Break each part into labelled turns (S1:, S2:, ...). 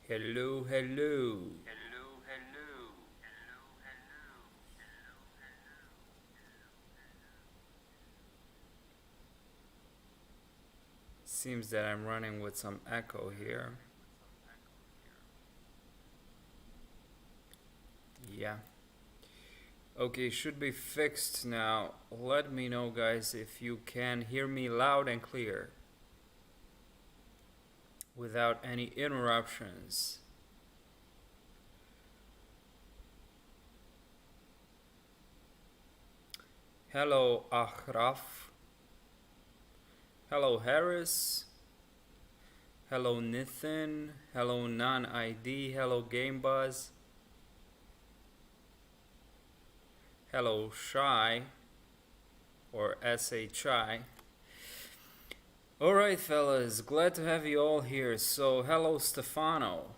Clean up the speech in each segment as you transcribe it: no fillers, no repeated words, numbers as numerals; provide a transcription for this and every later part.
S1: Hello, hello. Seems that I'm running with some echo here. Yeah. Okay, should be fixed now. Let me know, guys, if you can hear me loud and clear without any interruptions. Hello, Ahraf. Hello, Harris. Hello, Nathan. Hello, Non-ID. Hello, GameBuzz. Hello, Shy or SHI. Alright, fellas, glad to have you all here. So, hello, Stefano.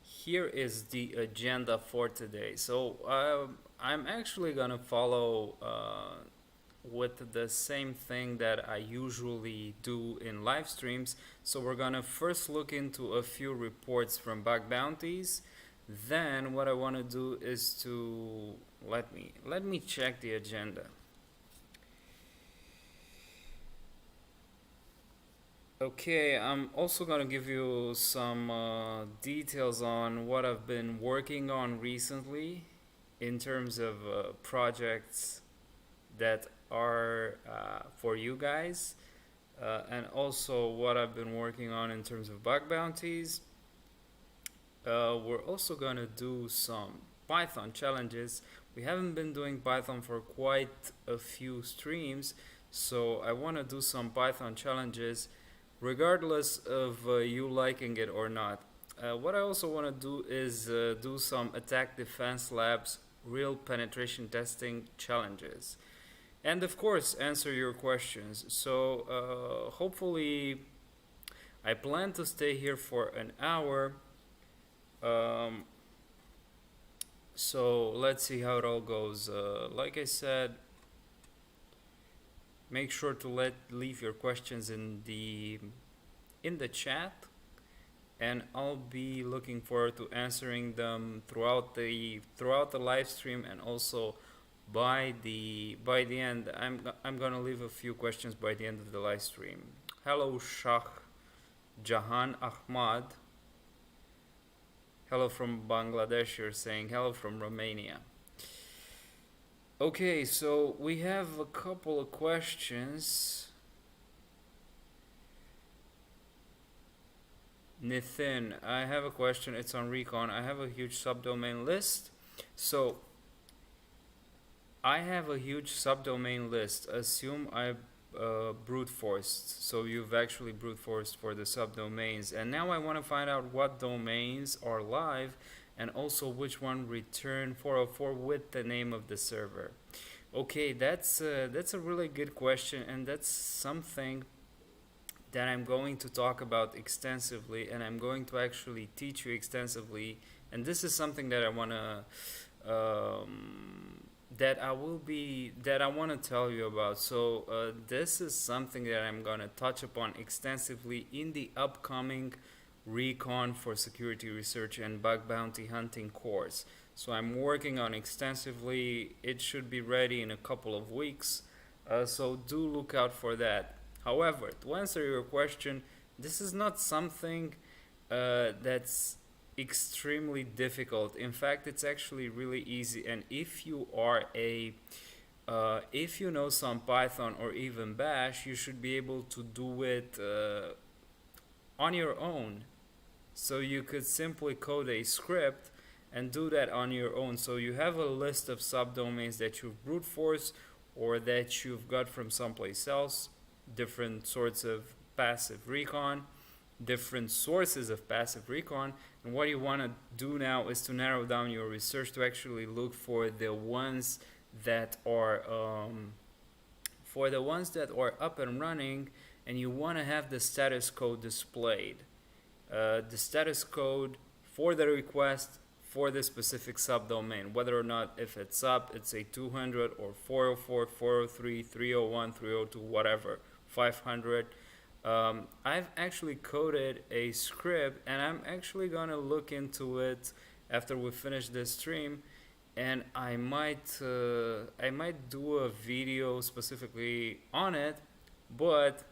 S1: Here is the agenda for today. So, I'm actually gonna follow with the same thing that I usually do in live streams. So, we're gonna first look into a few reports from bug bounties. Then, what I want to do is to let me check the agenda. Okay, I'm also gonna give you some details on what I've been working on recently in terms of projects that are for you guys, and also what I've been working on in terms of bug bounties. We're also gonna do some Python challenges. We haven't been doing Python for quite a few streams, so I want to do some Python challenges regardless of you liking it or not. What I also want to do is do some attack defense labs real penetration testing challenges, and of course answer your questions. So hopefully I plan to stay here for an hour. um, so let's see how it all goes. Like I said, make sure to leave your questions in the chat, and I'll be looking forward to answering them throughout the live stream, and also by the end. I'm gonna leave a few questions by the end of the live stream. Hello, Shah Jahan Ahmad. Hello from Bangladesh. You're saying hello from Romania. Okay, so we have a couple of questions. Nathan, I have a question. It's on Recon. I have a huge subdomain list. So I have a huge subdomain list. Assume I brute forced. So you've actually brute forced for the subdomains. And now I want to find out what domains are live and also which one return 404 with the name of the server. Okay, that's a really good question, and that's something that I'm going to talk about extensively, and I'm going to actually teach you extensively. And this is something that I wanna that I want to tell you about. So this is something that I'm gonna touch upon extensively in the upcoming Recon for Security Research and Bug Bounty Hunting course. So I'm working on extensively. It should be ready in a couple of weeks. So do look out for that. However, to answer your question, this is not something that's extremely difficult. In fact, it's actually really easy. And if you know some Python or even Bash, you should be able to do it on your own. So you could simply code a script and do that on your own. So you have a list of subdomains that you've brute force or that you've got from someplace else, different sorts of passive recon, different sources of passive recon. And what you want to do now is to narrow down your research to actually look for the ones that are up and running, and you want to have the status code displayed. The status code for the request for the specific subdomain, whether or not if it's up, it's a 200 or 404, 403, 301, 302, whatever, 500. I've actually coded a script, and I'm actually gonna look into it after we finish this stream, and I might do a video specifically on it, but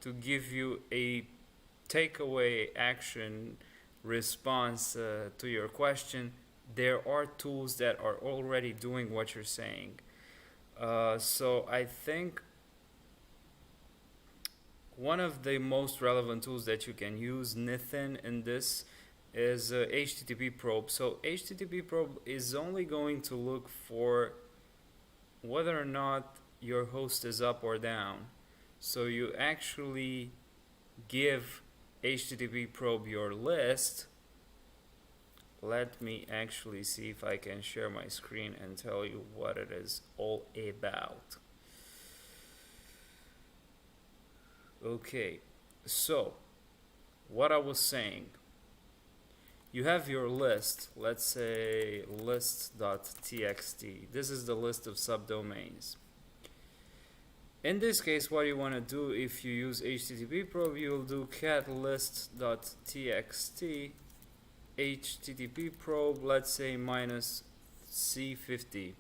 S1: to give you a takeaway action response to your question, there are tools that are already doing what you're saying. So I think one of the most relevant tools that you can use, Nathan, in this is HTTP probe. So HTTP probe is only going to look for whether or not your host is up or down. So you actually give HTTP probe your list. Let me actually see if I can share my screen and tell you what it is all about. Okay, so what I was saying, you have your list, let's say list.txt. This is the list of subdomains. In this case, what you want to do, if you use HTTP probe, you'll do cat list.txt HTTP probe, let's say minus C50.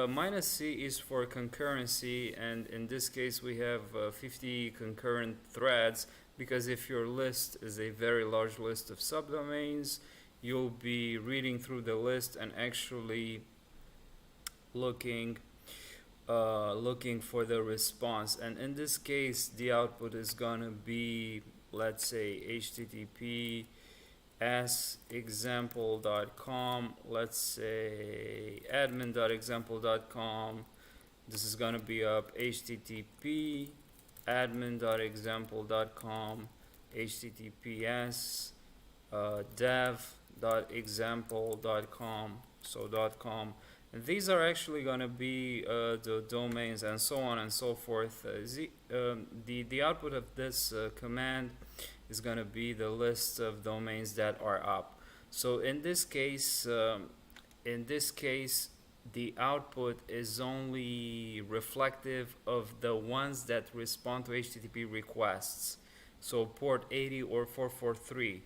S1: Minus C is for concurrency, and in this case we have 50 concurrent threads, because if your list is a very large list of subdomains, you'll be reading through the list and actually looking for the response. And in this case, the output is gonna be, let's say, HTTP as example.com, let's say admin.example.com. This is gonna be up HTTP admin.example.com, HTTPS dev.example.com, so .com. And these are actually gonna be the domains and so on and so forth. The output of this command is going to be the list of domains that are up. So in this case, the output is only reflective of the ones that respond to HTTP requests. So port 80 or 443.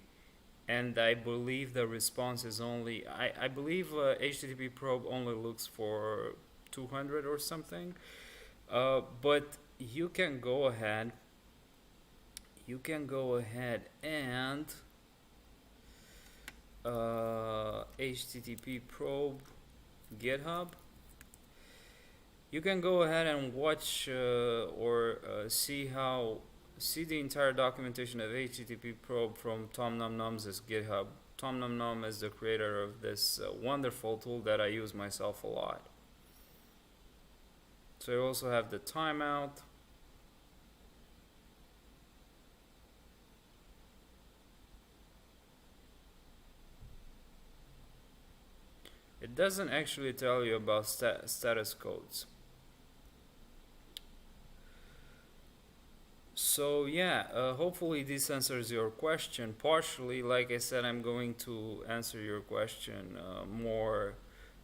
S1: And I believe the response is only, I believe HTTP probe only looks for 200 or something. But you can go ahead and HTTP probe GitHub. You can go ahead and watch see the entire documentation of HTTP probe from Tom Num Num's GitHub. Tom Num Num is the creator of this wonderful tool that I use myself a lot. So you also have the timeout. It doesn't actually tell you about status codes. So yeah, hopefully this answers your question partially. Like I said, I'm going to answer your question more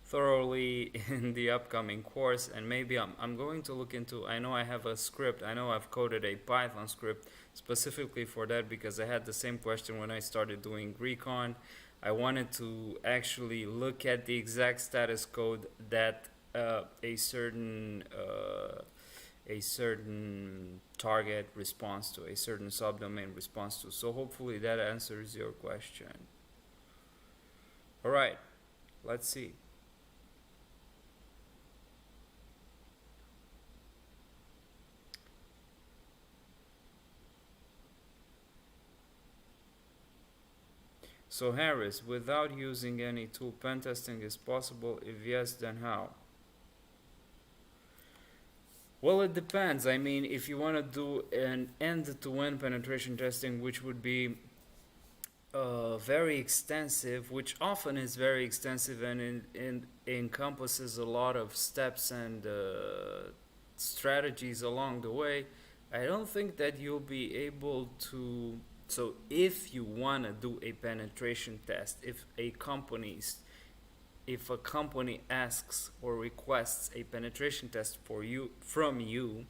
S1: thoroughly in the upcoming course, and maybe I'm going to look into, I know I have a script, I know I've coded a Python script specifically for that, because I had the same question when I started doing Recon. I wanted to actually look at the exact status code that a certain target responds to, a certain subdomain responds to. So hopefully that answers your question. All right, let's see. So Harris, without using any tool, pen testing is possible? If yes, then how? Well, it depends. I mean, if you want to do an end-to-end penetration testing, which would be very extensive, which often is very extensive and encompasses a lot of steps and strategies along the way, I don't think that you'll be able to. So if you want to do a penetration test, if a company asks or requests a penetration test from you,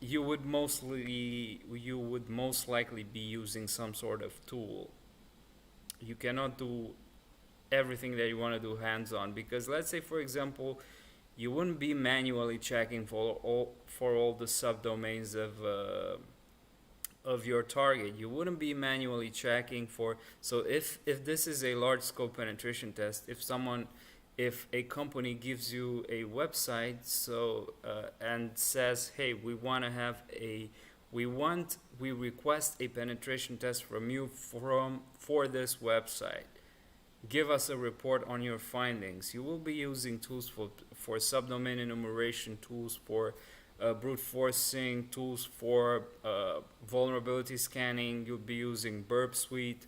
S1: you would most likely be using some sort of tool. You cannot do everything that you want to do hands on, because let's say for example you wouldn't be manually checking for all the subdomains of your target. You wouldn't be manually checking for, so if this is a large scope penetration test, if a company gives you a website, and says, hey, we request a penetration test from you for this website, give us a report on your findings. You will be using tools for subdomain enumeration, tools for brute forcing, tools for vulnerability scanning. You'll be using Burp Suite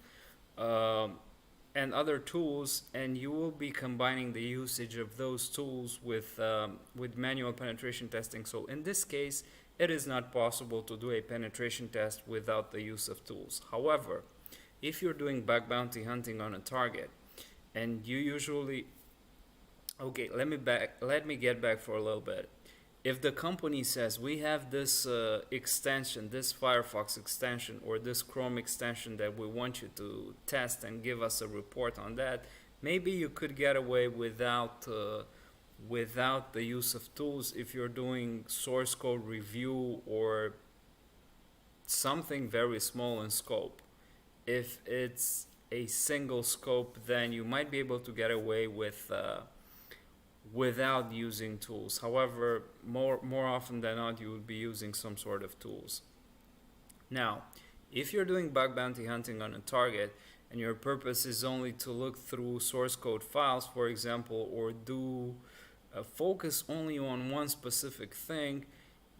S1: and other tools, and you will be combining the usage of those tools with manual penetration testing. So in this case, it is not possible to do a penetration test without the use of tools. However, if you're doing bug bounty hunting on a target, and you usually, okay, let me get back for a little bit. If the company says we have this extension, this Firefox extension or this Chrome extension that we want you to test and give us a report on that, maybe you could get away without the use of tools if you're doing source code review or something very small in scope. If it's a single scope, then you might be able to get away without using tools. However, more often than not, you will be using some sort of tools. Now, if you're doing bug bounty hunting on a target and your purpose is only to look through source code files, for example, or do focus only on one specific thing,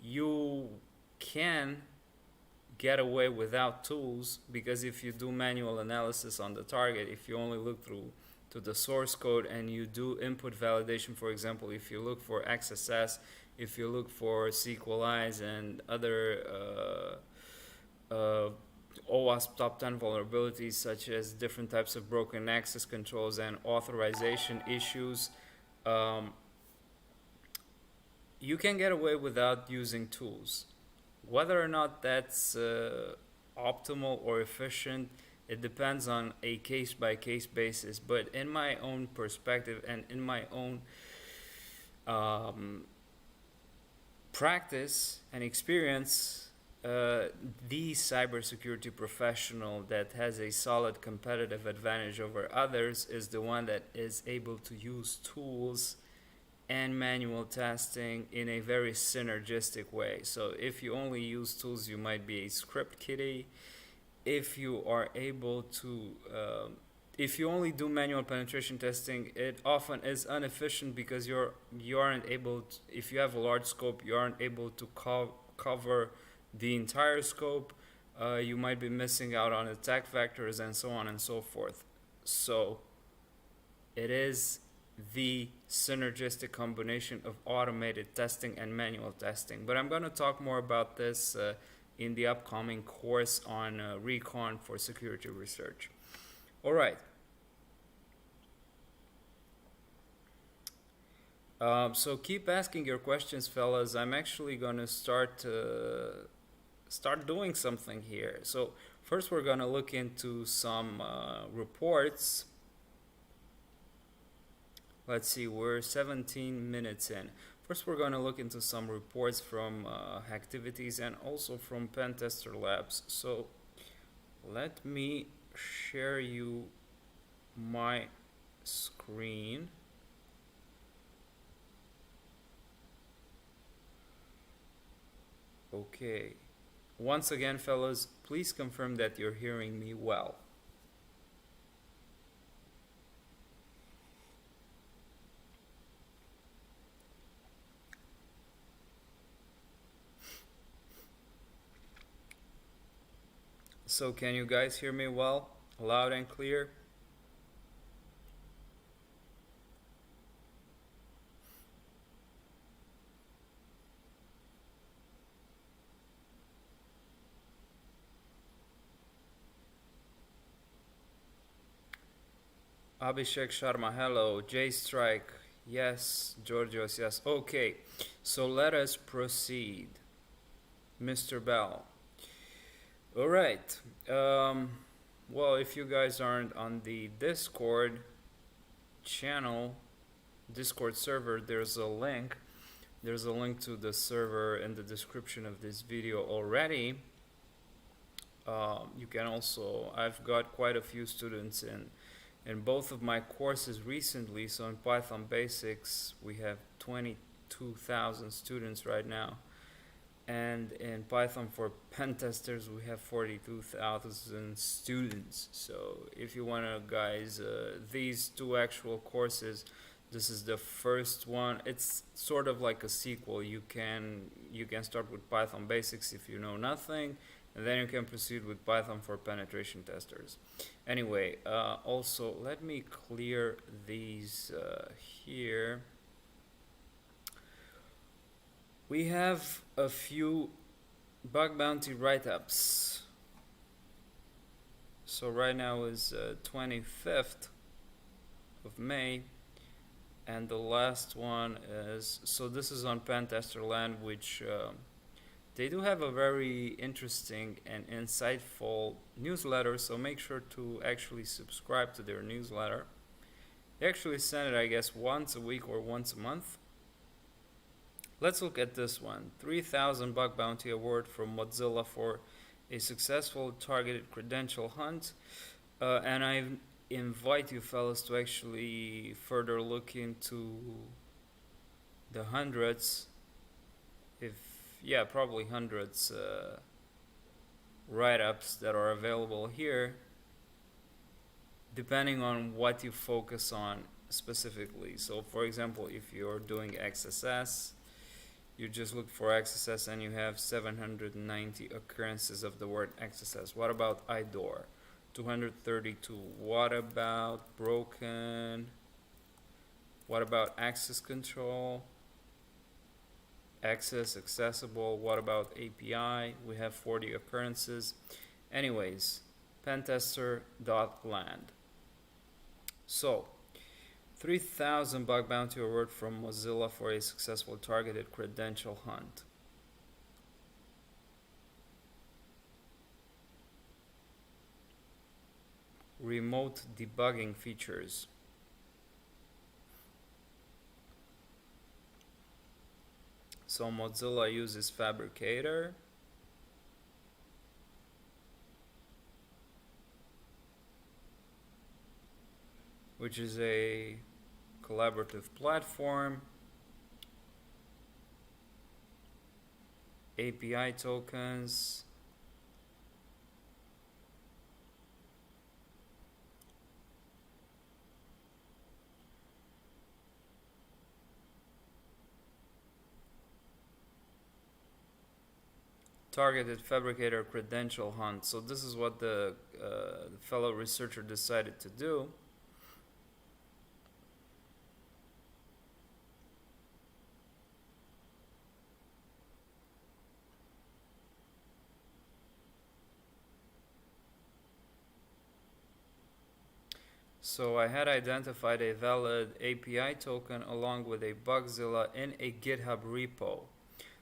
S1: you can get away without tools, because if you do manual analysis on the target, if you only look through to the source code and you do input validation, for example, if you look for XSS, if you look for SQLize and other OWASP top 10 vulnerabilities, such as different types of broken access controls and authorization issues, you can get away without using tools. Whether or not that's optimal or efficient, it depends on a case-by-case basis. But in my own perspective and in my own practice and experience, the cybersecurity professional that has a solid competitive advantage over others is the one that is able to use tools and manual testing in a very synergistic way. So if you only use tools, you might be a script kiddie. If you are able to, if you only do manual penetration testing, it often is inefficient because you aren't able to, if you have a large scope, you aren't able to cover the entire scope. You might be missing out on attack vectors and so on and so forth. So it is the synergistic combination of automated testing and manual testing. But I'm going to talk more about this in the upcoming course on Recon for security research. All right. So keep asking your questions, fellas. I'm actually going to start doing something here. So first we're going to look into some reports. Let's see, we're 17 minutes in. First, we're going to look into some reports from activities and also from Pentester Labs. So let me share you my screen. Okay. Once again, fellas, please confirm that you're hearing me well. So can you guys hear me well, loud and clear? Abhishek Sharma, hello. J Strike, yes. Georgios, yes. Okay, so let us proceed. Mr. Bell. All right. Um, well, if you guys aren't on the Discord channel, Discord server, there's a link. There's a link to the server in the description of this video already. You can also, I've got quite a few students in both of my courses recently. So in Python Basics, we have 22,000 students right now. And in Python for pen testers, we have 42,000 students. So if you want to, guys, these two actual courses, this is the first one. It's sort of like a sequel. You can start with Python Basics if you know nothing, and then you can proceed with Python for penetration testers. Anyway, also let me clear these here. We have a few bug bounty write-ups. So right now is 25th of May, and the last one is, so this is on Pentester Land, which they do have a very interesting and insightful newsletter, so make sure to actually subscribe to their newsletter. They actually send it, I guess, once a week or once a month. Let's look at this one. 3,000 Bug Bounty Award from Mozilla for a successful targeted credential hunt. And I invite you fellas to actually further look into the hundreds, probably hundreds write-ups that are available here, depending on what you focus on specifically. So for example, if you're doing XSS, you just look for XSS and you have 790 occurrences of the word XSS. What about IDOR? 232. What about broken? What about access control? Access, accessible. What about API? We have 40 occurrences. Anyways, pentester.land. So 3,000 Bug Bounty Award from Mozilla for a successful targeted credential hunt. Remote debugging features. So Mozilla uses Fabricator. Which is a collaborative platform. API tokens. Targeted Fabricator credential hunt. So this is what the fellow researcher decided to do. So I had identified a valid API token along with a Bugzilla in a GitHub repo.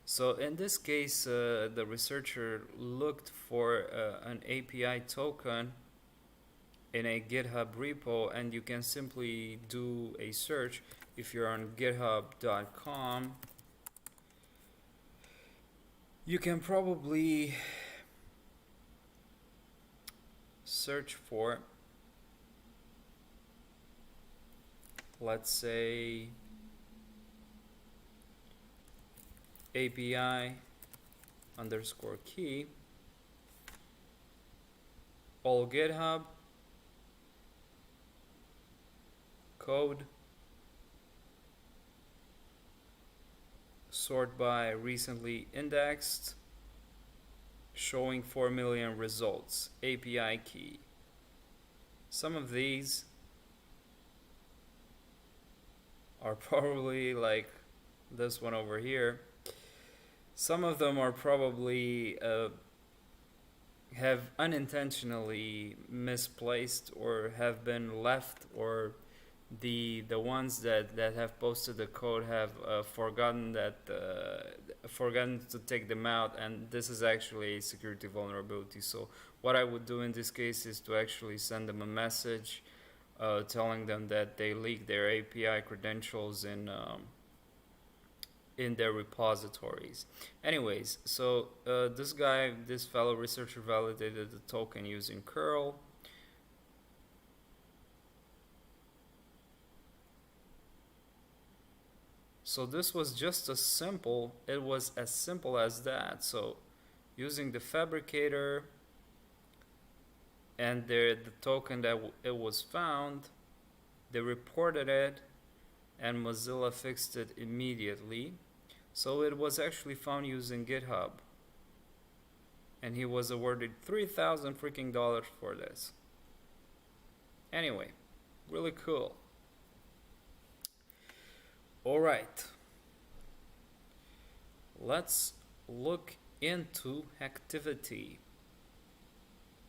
S1: So in this case, the researcher looked for an API token in a GitHub repo, and you can simply do a search. If you're on github.com, you can probably search for, let's say, API underscore key, all GitHub, code, sort by recently indexed, showing 4 million results, API key. Some of these are probably like this one over here. Some of them are probably have unintentionally misplaced or have been left or the ones that have posted the code have forgotten to take them out, and this is actually a security vulnerability. So what I would do in this case is to actually send them a message telling them that they leaked their API credentials in their repositories. Anyways, so this fellow researcher validated the token using curl. So this was just it was as simple as that. So using the fabricator and the token that it was found, they reported it, and Mozilla fixed it immediately. So it was actually found using GitHub, and he was awarded $3,000 freaking dollars for this. Anyway, really cool. All right, let's look into activity.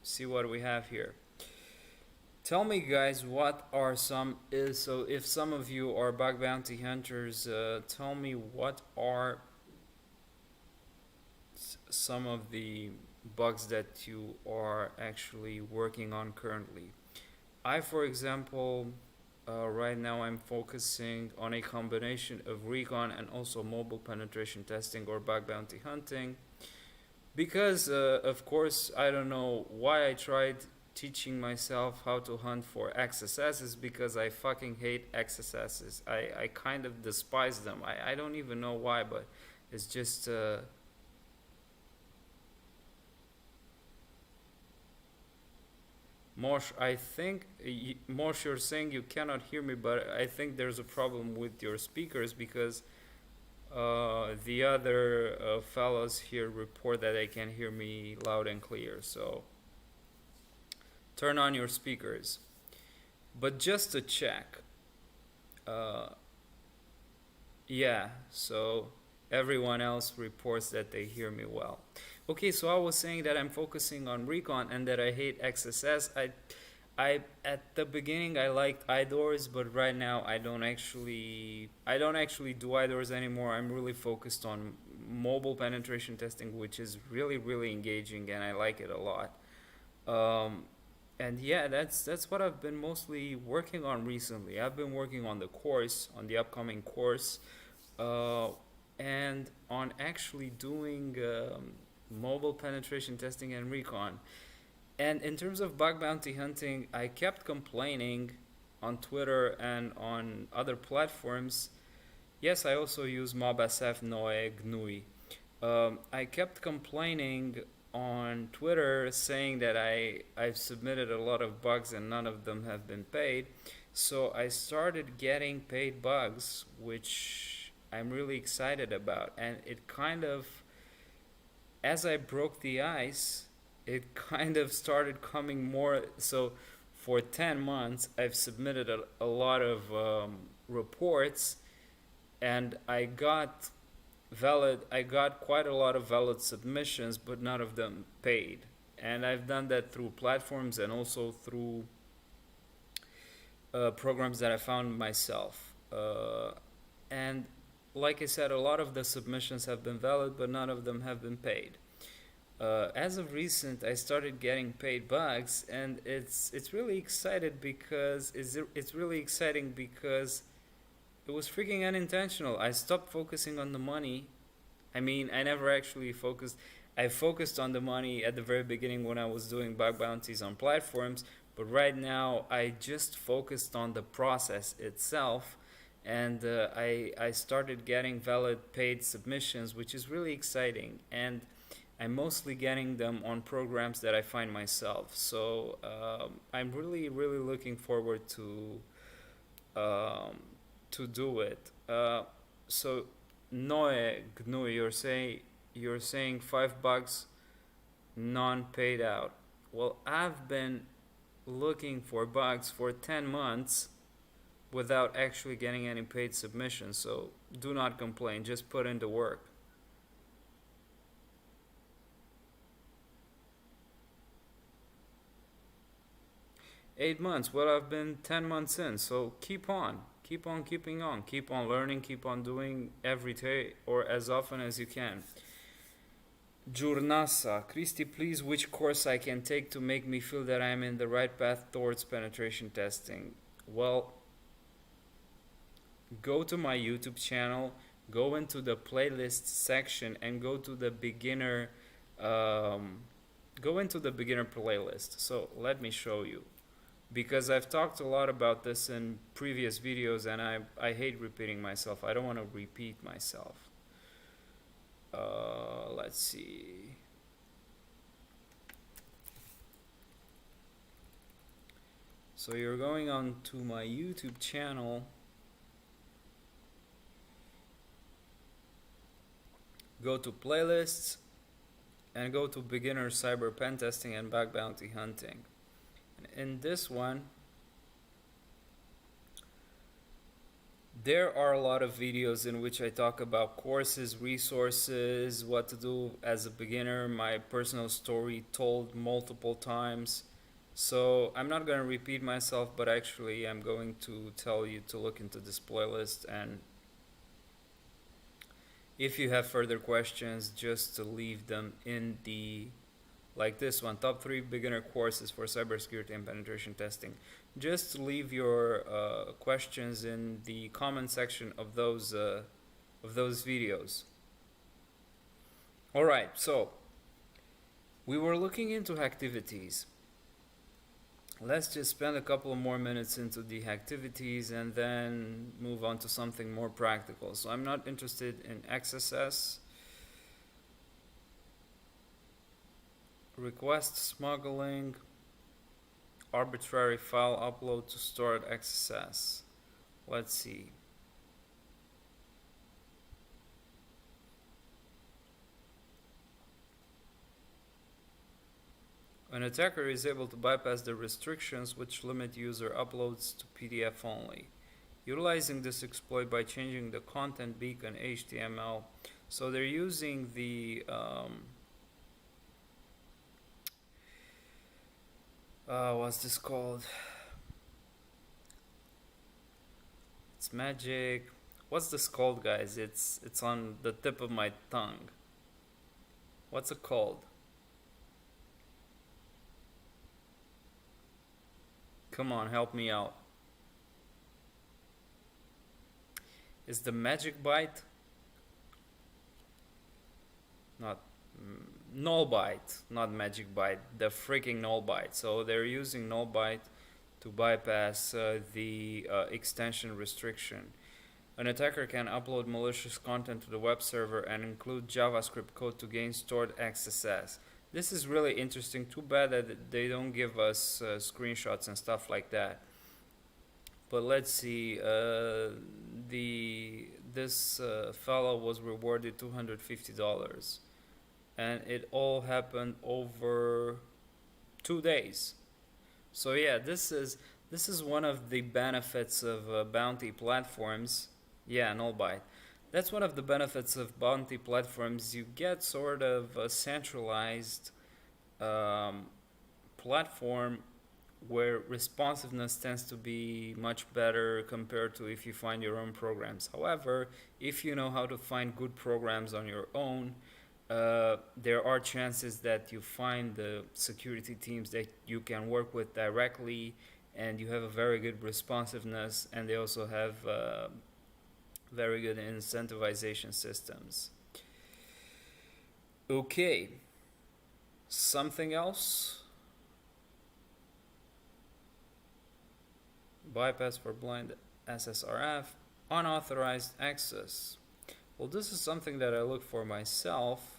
S1: See what we have here. Tell me, guys, what are some so if some of you are bug bounty hunters, tell me what are some of the bugs that you are actually working on currently. I, for example, right now I'm focusing on a combination of Recon and also mobile penetration testing or bug bounty hunting, because of course I don't know why I tried teaching myself how to hunt for XSSs, because I fucking hate XSSs. I kind of despise them. I don't even know why, but it's just Mosh, I think, Mosh, you're saying you cannot hear me, but I think there's a problem with your speakers, because the other fellows here report that they can hear me loud and clear. So turn on your speakers. But just to check, yeah, so everyone else reports that they hear me well. Okay, so I was saying that I'm focusing on Recon and that I hate XSS. I at the beginning I liked iDoors, but right now I don't actually do iDoors anymore. I'm really focused on mobile penetration testing, which is really engaging, and I like it a lot. And yeah, that's what I've been mostly working on recently. I've been working on the upcoming course, uh, and on actually doing mobile penetration testing and Recon. And in terms of bug bounty hunting, I kept complaining on Twitter and on other platforms. Yes, I also use MobSF, Noe, GNUI. I kept complaining on Twitter saying that I've submitted a lot of bugs and none of them have been paid. So I started getting paid bugs, which I'm really excited about. And it kind of, as I broke the ice, it kind of started coming more. So for 10 months, I've submitted a lot of reports, and I got quite a lot of valid submissions, but none of them paid. And I've done that through platforms and also through programs that I found myself. And like I said, a lot of the submissions have been valid, but none of them have been paid. As of recent, I started getting paid bugs, and it's really excited because it's really exciting because it was freaking unintentional. I stopped focusing on the money. I mean, I never actually focused. I focused on the money at the very beginning when I was doing bug bounties on platforms, but right now I just focused on the process itself, and I started getting valid paid submissions, which is really exciting. And I'm mostly getting them on programs that I find myself. So I'm really looking forward um, to do it. So Noe GNU, you're saying $5 non paid out. Well, I've been looking for bugs for 10 months without actually getting any paid submissions. So do not complain. Just put in the work. 8 months. Well, I've been 10 months in, so keep on. Keep on keeping on. Keep on learning. Keep on doing every day or as often as you can. Jurnasa, Christy, please, which course I can take to make me feel that I'm in the right path towards penetration testing? Well, go to my YouTube channel, go into the playlist section, and go to the beginner. Um, Go into the beginner playlist. So let me show you, because I've talked a lot about this in previous videos, and I hate repeating myself. I don't want to repeat myself. Let's see. So you're going on to my YouTube channel. Go to playlists and go to beginner cyber pen testing and bug bounty hunting. And in this one, there are a lot of videos in which I talk about courses, resources, what to do as a beginner, my personal story told multiple times. So I'm not going to repeat myself, but actually I'm going to tell you to look into this playlist, and if you have further questions, just to leave them in the, like this one, top 3 beginner courses for cybersecurity and penetration testing. Just leave your questions in the comment section of those videos. All right, so we were looking into activities. Let's just spend a couple of more minutes into the activities and then move on to something more practical. So I'm not interested in XSS, request smuggling, arbitrary file upload to stored XSS. Let's see. An attacker is able to bypass the restrictions which limit user uploads to PDF only, utilizing this exploit by changing the content beacon HTML. So they're using the what's this called? It's magic. What's this called, guys? It's on the tip of my tongue. What's it called? Come on, help me out. Is the magic byte? Not null byte, not magic byte. The freaking null byte. So they're using null byte to bypass the extension restriction. An attacker can upload malicious content to the web server and include JavaScript code to gain stored XSS. This is really interesting. Too bad that they don't give us screenshots and stuff like that. But let's see. This fellow was rewarded $250, and it all happened over 2 days. So yeah, this is one of the benefits of bounty platforms. Yeah, null byte. That's one of the benefits of bounty platforms. You get sort of a centralized platform where responsiveness tends to be much better compared to if you find your own programs. However, if you know how to find good programs on your own, there are chances that you find the security teams that you can work with directly, and you have a very good responsiveness, and they also have very good incentivization systems. Okay, something else? Bypass for blind SSRF, unauthorized access. Well, this is something that I look for myself.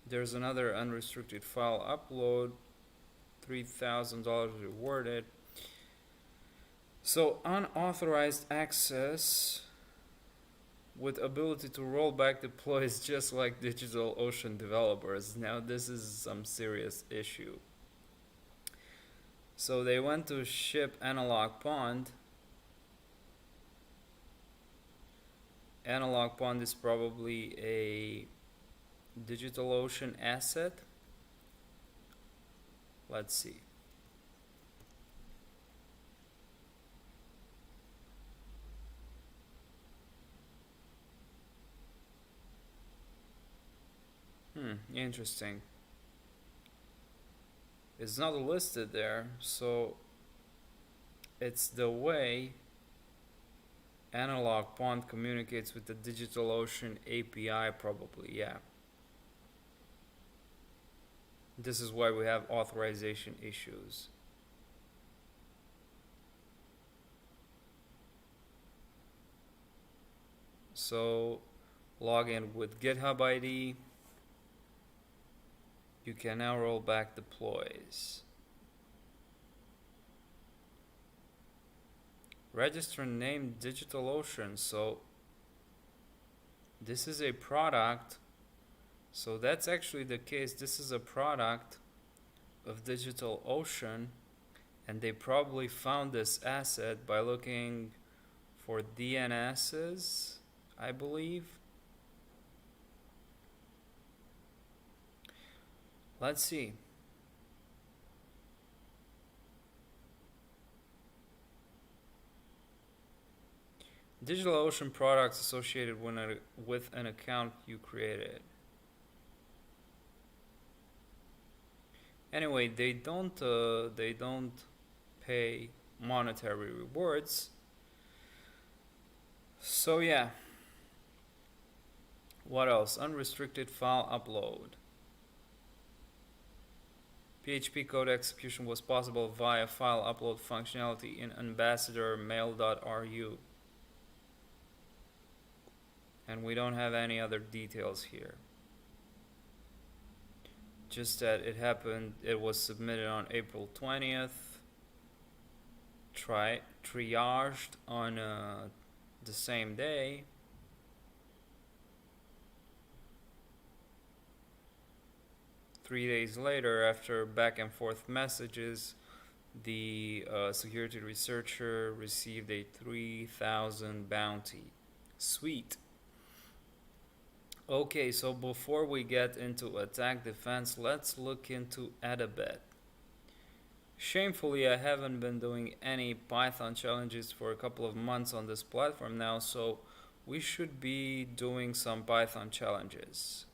S1: There's another unrestricted file upload, $3,000 rewarded. So unauthorized access with ability to roll back deploys just like DigitalOcean developers. Now this is some serious issue. So they went to ship analog pond, Analog pond is probably a DigitalOcean asset. Let's see. Interesting. It's not listed there, so it's the way Analog Pond communicates with the DigitalOcean API, probably, yeah. This is why we have authorization issues. So log in with GitHub ID. You can now roll back deploys. Register name DigitalOcean. So this is a product. So that's actually the case. This is a product of DigitalOcean, and they probably found this asset by looking for DNSs, I believe. Let's see. DigitalOcean products associated with an account you created. Anyway, they don't pay monetary rewards. So yeah. What else? Unrestricted file upload. PHP code execution was possible via file upload functionality in ambassador mail.ru. And we don't have any other details here. Just that it happened, it was submitted on April 20th. Triaged on the same day. Three days later, after back and forth messages, the security researcher received a 3,000 bounty. Sweet. Okay, so before we get into attack defense, let's look into Adabet. Shamefully, I haven't been doing any Python challenges for a couple of months on this platform now, so we should be doing some Python challenges.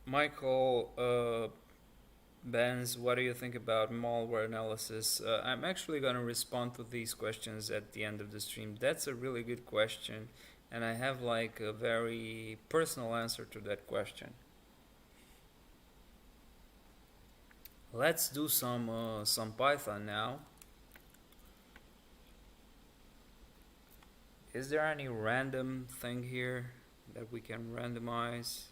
S1: Michael Benz, what do you think about malware analysis? I'm actually going to respond to these questions at the end of the stream. That's a really good question, and I have like a very personal answer to that question. Let's do some Python now. Is there any random thing here that we can randomize?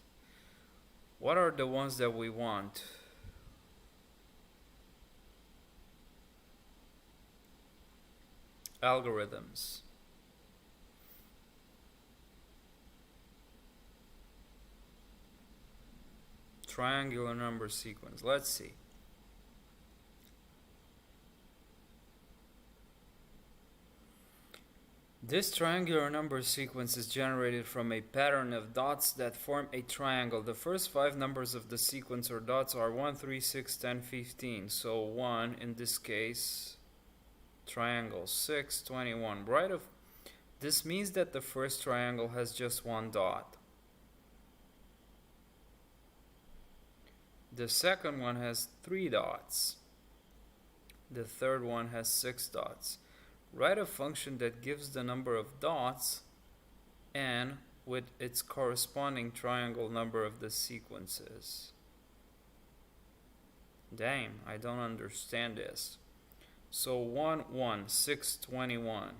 S1: What are the ones that we want? Algorithms. Triangular number sequence. Let's see. This triangular number sequence is generated from a pattern of dots that form a triangle. The first 5 numbers of the sequence or dots are 1, 3, 6, 10, 15. So 1 in this case, triangle 6, 21. Right of this means that the first triangle has just 1 dot. The second one has 3 dots. The third one has 6 dots. Write a function that gives the number of dots and with its corresponding triangle number of the sequences. Damn, I don't understand this. So 1, 1, 6, 21.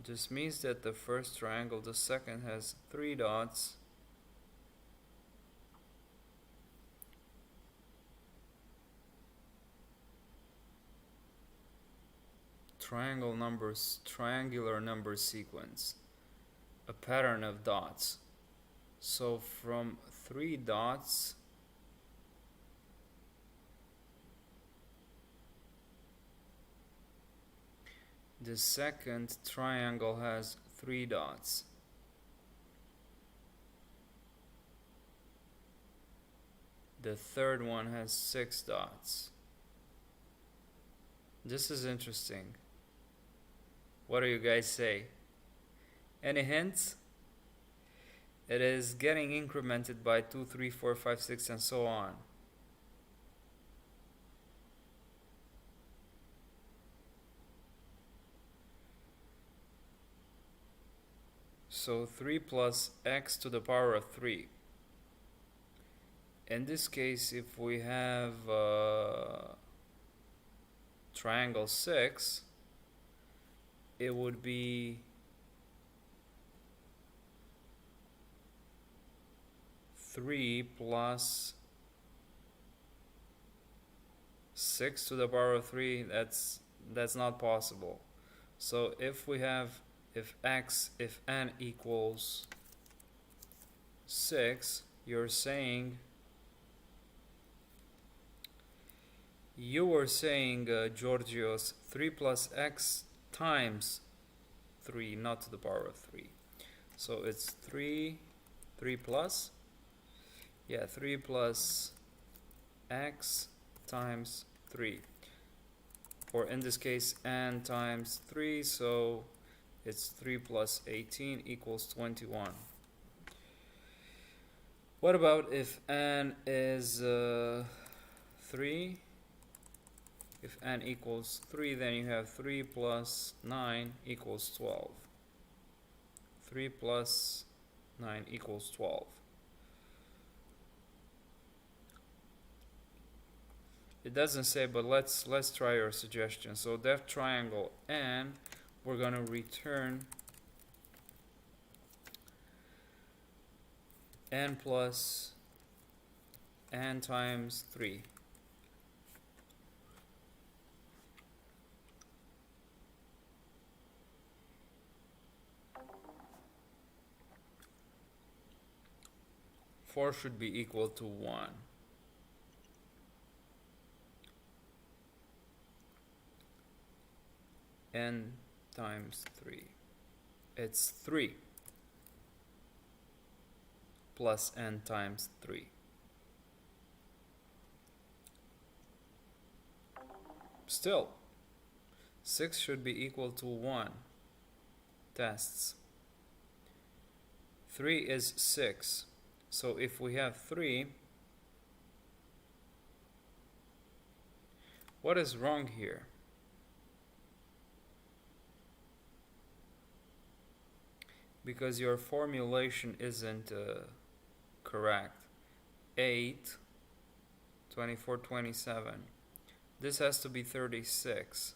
S1: This means that the first triangle, the second has 3 dots. Triangular number sequence, a pattern of dots. So from 3 dots, the second triangle has 3 dots. The third one has 6 dots. This is interesting. What do you guys say? Any hints? It is getting incremented by 2, 3, 4, 5, 6, and so on. So 3 plus x to the power of 3. In this case, if we have triangle 6, it would be 3 plus 6 to the power of 3. That's not possible. So if n equals 6, you were saying, Georgios, 3 plus x times 3, not to the power of 3. So it's 3 plus, 3 plus x times 3. Or in this case, n times 3, so it's 3 plus 18 equals 21. What about if n is 3? If n equals 3, then you have 3 plus 9 equals 12. 3 plus 9 equals 12. It doesn't say, but let's try your suggestion. So that triangle n, we're gonna return n plus n times 3. Four should be equal to 1. N times 3. It's 3 plus n times 3. Still, 6 should be equal to 1. Tests. 3 is 6. So if we have 3, what is wrong here? Because your formulation isn't correct. 8, 24, 27. This has to be 36.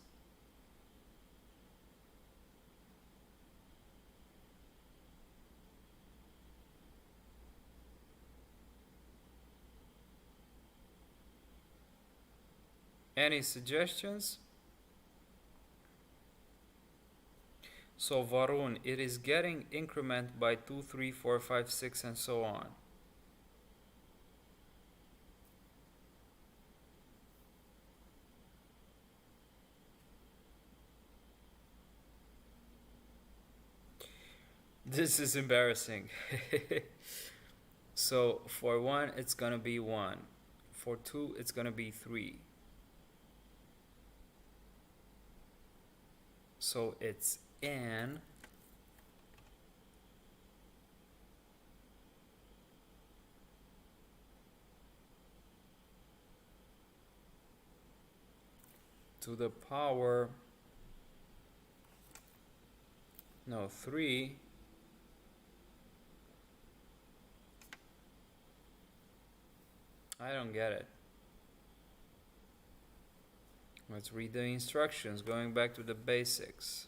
S1: Any suggestions? So Varun, it is getting increment by 2, 3, 4, 5, 6, and so on. This is embarrassing. So for 1, it's gonna be 1. For 2, it's gonna be 3. So it's n to the power 3 I don't get it. Let's read the instructions, going back to the basics.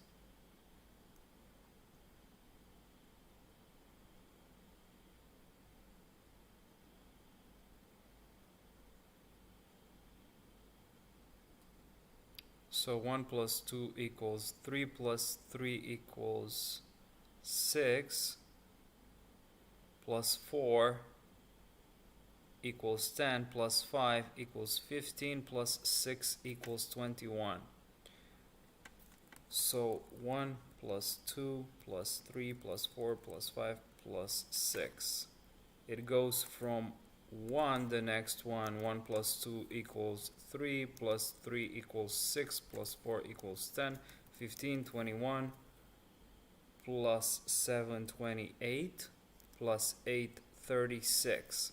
S1: So 1 plus 2 equals 3 plus 3 equals 6 plus 4 equals 10 plus 5 equals 15 plus 6 equals 21. So 1 plus 2 plus 3 plus 4 plus 5 plus 6. It goes from 1, the next one, 1 plus 2 equals 3, plus 3 equals 6, plus 4 equals 10, 15, 21, plus 7, 28, plus 8, 36.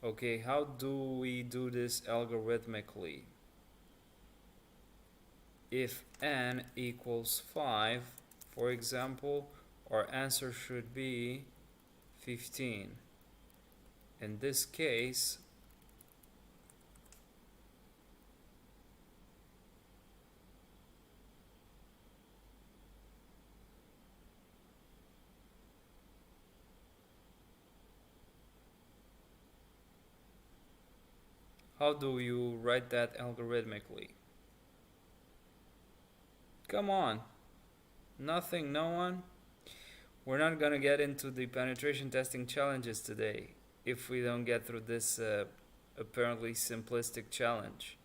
S1: Okay, how do we do this algorithmically? If n equals 5, for example, our answer should be 15. In this case, how do you write that algorithmically? Come on. Nothing, no one? We're not gonna get into the penetration testing challenges today if we don't get through this apparently simplistic challenge.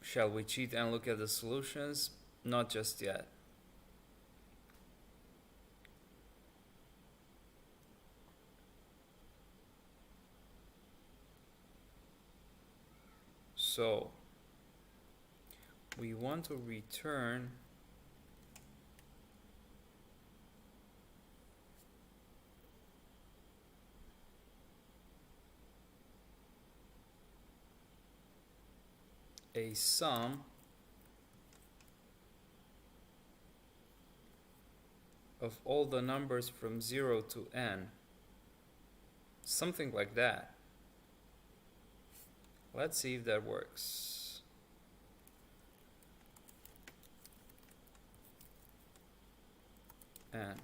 S1: Shall we cheat and look at the solutions? Not just yet. So we want to return a sum of all the numbers from 0 to n. Something like that. Let's see if that works. N.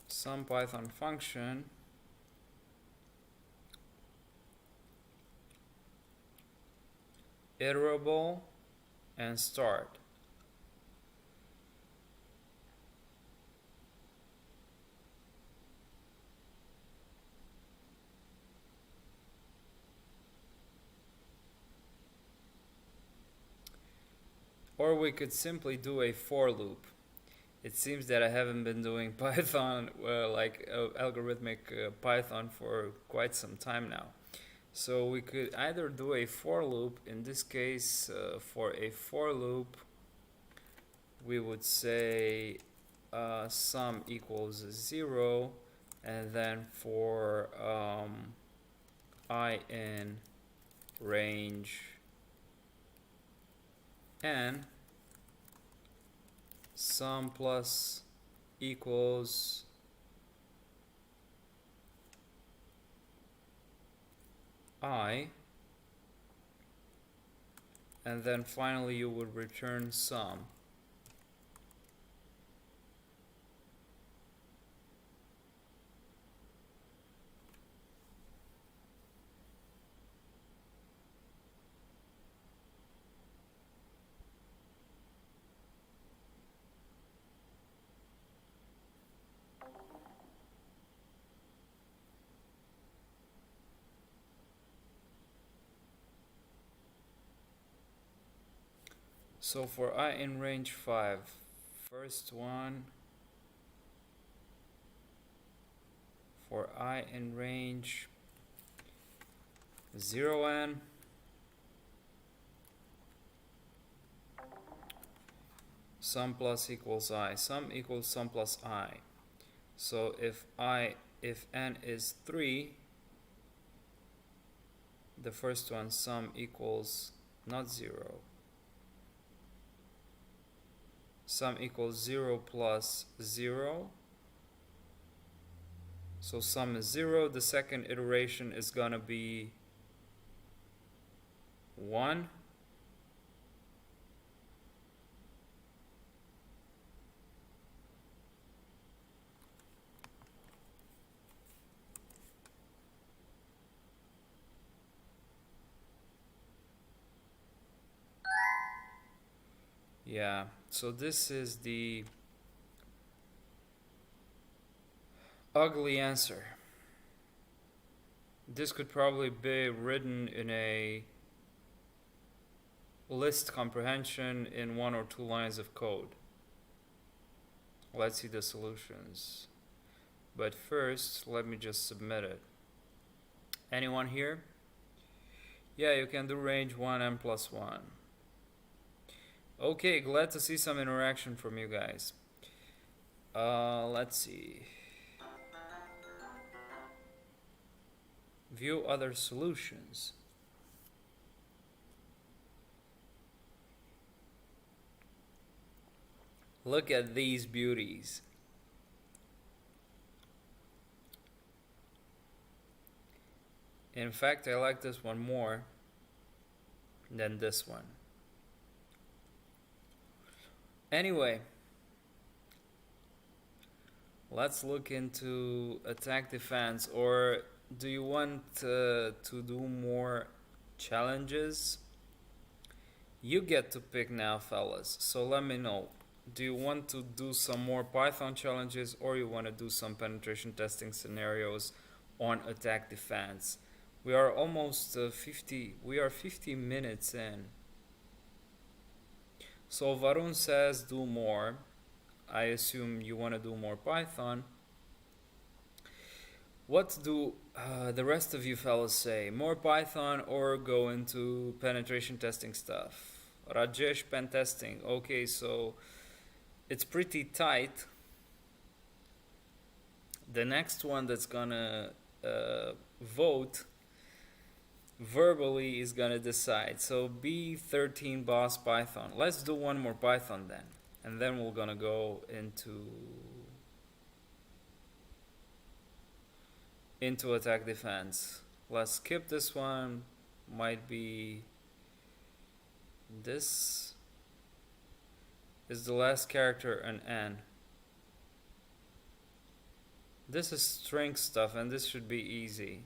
S1: Some Python function iterable and start. Or we could simply do a for loop. It seems that I haven't been doing Python, algorithmic Python for quite some time now. So we could either do a for loop. In this case, for a for loop, we would say sum equals 0, and then for I in range n, sum plus equals I, and then finally you would return sum. So for I in range 5, first one, for I in range 0n, sum plus equals I, sum equals sum plus I. So if n is 3, the first one, sum equals not 0, sum equals 0 plus 0. So sum is 0. The second iteration is gonna be 1. Yeah, so this is the ugly answer. This could probably be written in a list comprehension in 1 or 2 lines of code. Let's see the solutions. But first, let me just submit it. Anyone here? Yeah, you can do range 1 n plus 1. Okay, glad to see some interaction from you guys. Let's see. View other solutions. Look at these beauties. In fact, I like this one more than this one. Anyway, let's look into attack defense. Or do you want to do more challenges? You get to pick now, fellas. So let me know. Do you want to do some more Python challenges, or you want to do some penetration testing scenarios on attack defense? We are almost 50 minutes in. So Varun says do more. I assume you want to do more Python. What do the rest of you fellas say? More Python or go into penetration testing stuff? Rajesh, Pentesting. Okay, so it's pretty tight. The next one that's gonna vote verbally is gonna decide. So B13 boss Python. Let's do one more Python then, and then we're gonna go into attack defense. Let's skip this one. Might be this is the last character an N. This is string stuff, and this should be easy.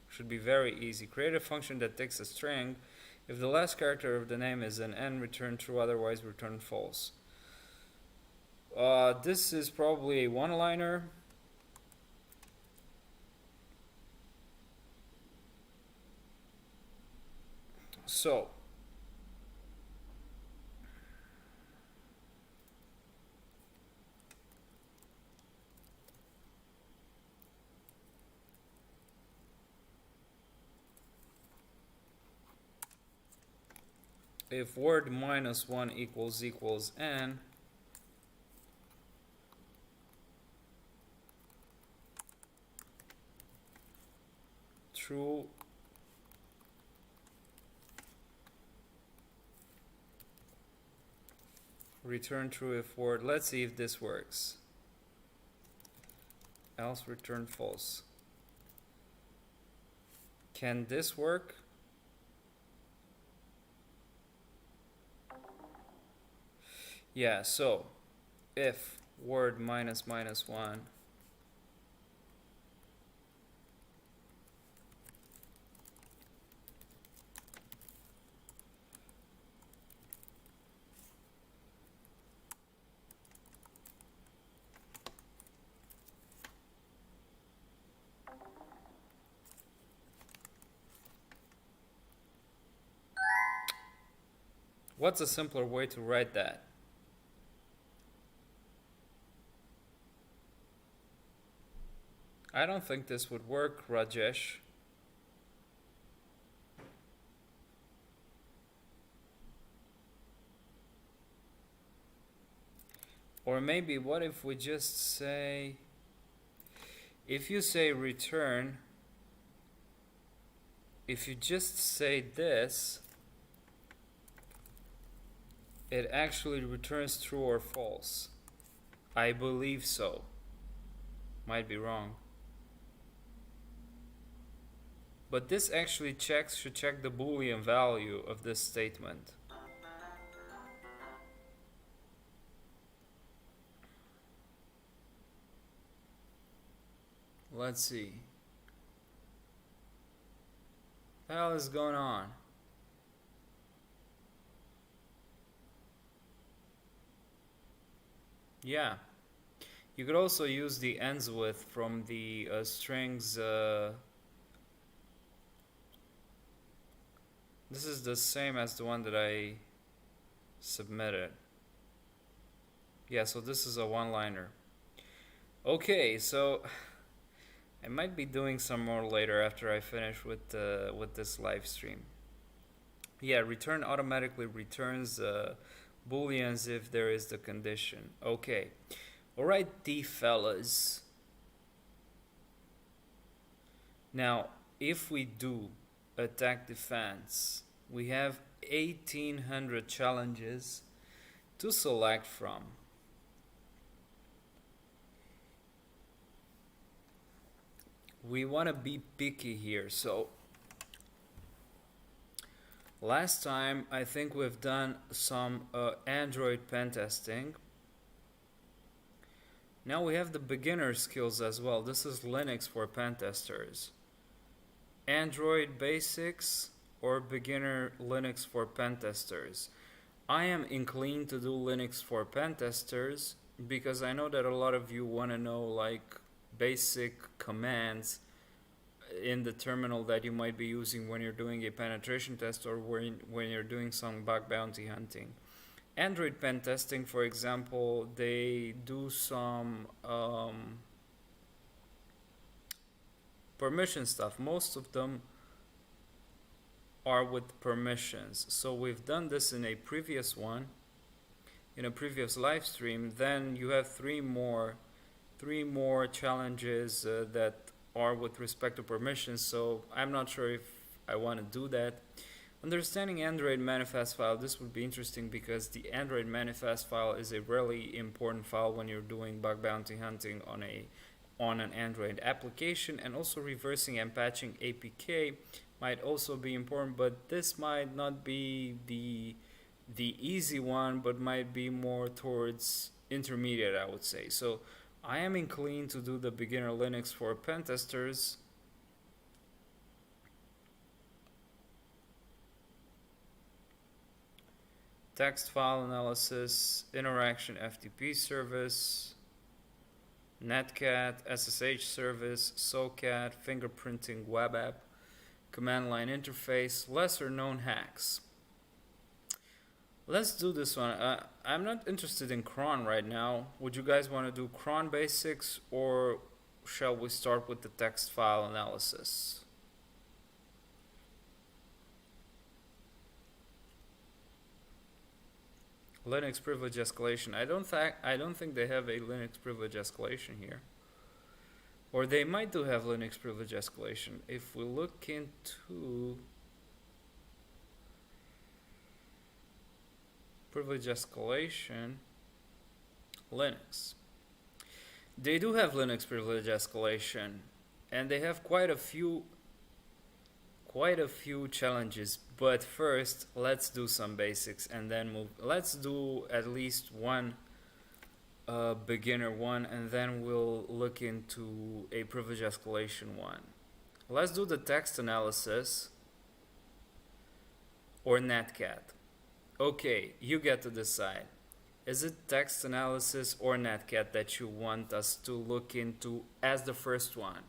S1: Should be very easy. Create a function that takes a string. If the last character of the name is an N, return true, otherwise return false. This is probably a one-liner. So if word minus 1 equals N, true, return true if word. Let's see if this works. Else return false. Can this work? Yeah, so if word minus 1 what's a simpler way to write that? I don't think this would work, Rajesh. Or maybe what if we just say, if you say return, if you just say this, It actually returns true or false. I believe so. Might be wrong. But this actually should check the Boolean value of this statement. Let's see. What the hell is going on? Yeah. You could also use the ends with from the strings. This is the same as the one that I submitted. Yeah, so this is a one-liner. Okay, so I might be doing some more later after I finish with this live stream. Yeah, return automatically returns booleans if there is the condition. Okay, all right, the fellas. Now, if we do attack defense, we have 1800 challenges to select from. We want to be picky here, so last time I think we've done some Android pen testing. Now we have the beginner skills as well. This is Linux for pen testers. Android basics or beginner Linux for pen testers. I am inclined to do Linux for pen testers because I know that a lot of you want to know like basic commands in the terminal that you might be using when you're doing a penetration test or when you're doing some bug bounty hunting. Android pen testing, for example, they do some permission stuff. Most of them are with permissions. So we've done this in a previous one, in a previous live stream. Then you have three more challenges that are with respect to permissions. So I'm not sure if I want to do that. Understanding Android manifest file, this would be interesting because the Android manifest file is a really important file when you're doing bug bounty hunting on an Android application, and also reversing and patching APK might also be important, but this might not be the easy one, but might be more towards intermediate, I would say. So I am inclined to do the beginner Linux for pen testers. Text file analysis, interaction FTP service, Netcat, SSH service, SOCAT, fingerprinting web app, command line interface, lesser known hacks. Let's do this one. I'm not interested in cron right now. Would you guys want to do cron basics, or shall we start with the text file analysis? Linux privilege escalation. I don't think they have a Linux privilege escalation here. Or they might do have Linux privilege escalation. If we look into privilege escalation, Linux. They do have Linux privilege escalation, and they have quite a few challenges. But first, let's do some basics and then move. Let's do at least one beginner one, and then we'll look into a privilege escalation one. Let's do the text analysis or Netcat. Okay, you get to decide. Is it text analysis or Netcat that you want us to look into as the first one?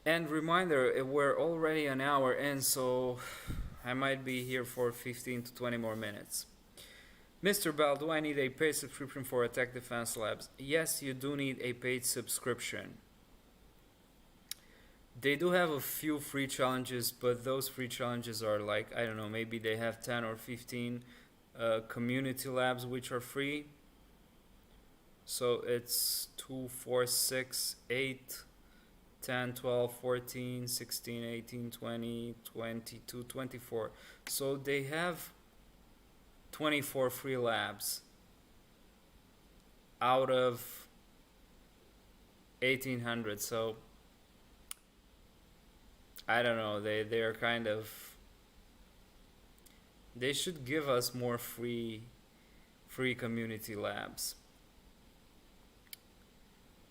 S1: And reminder, we're already an hour in, so I might be here for 15 to 20 more minutes. Mr. Bell, do I need a paid subscription for Attack Defense Labs? Yes, you do need a paid subscription. They do have a few free challenges, but those free challenges are like, I don't know, maybe they have 10 or 15 community labs which are free. So it's 2, 4, 6, 8, 10, 12, 14, 16, 18, 20, 22, 24. So they have 24 free labs out of 1800. So I don't know, they're kind of, they should give us more free community labs.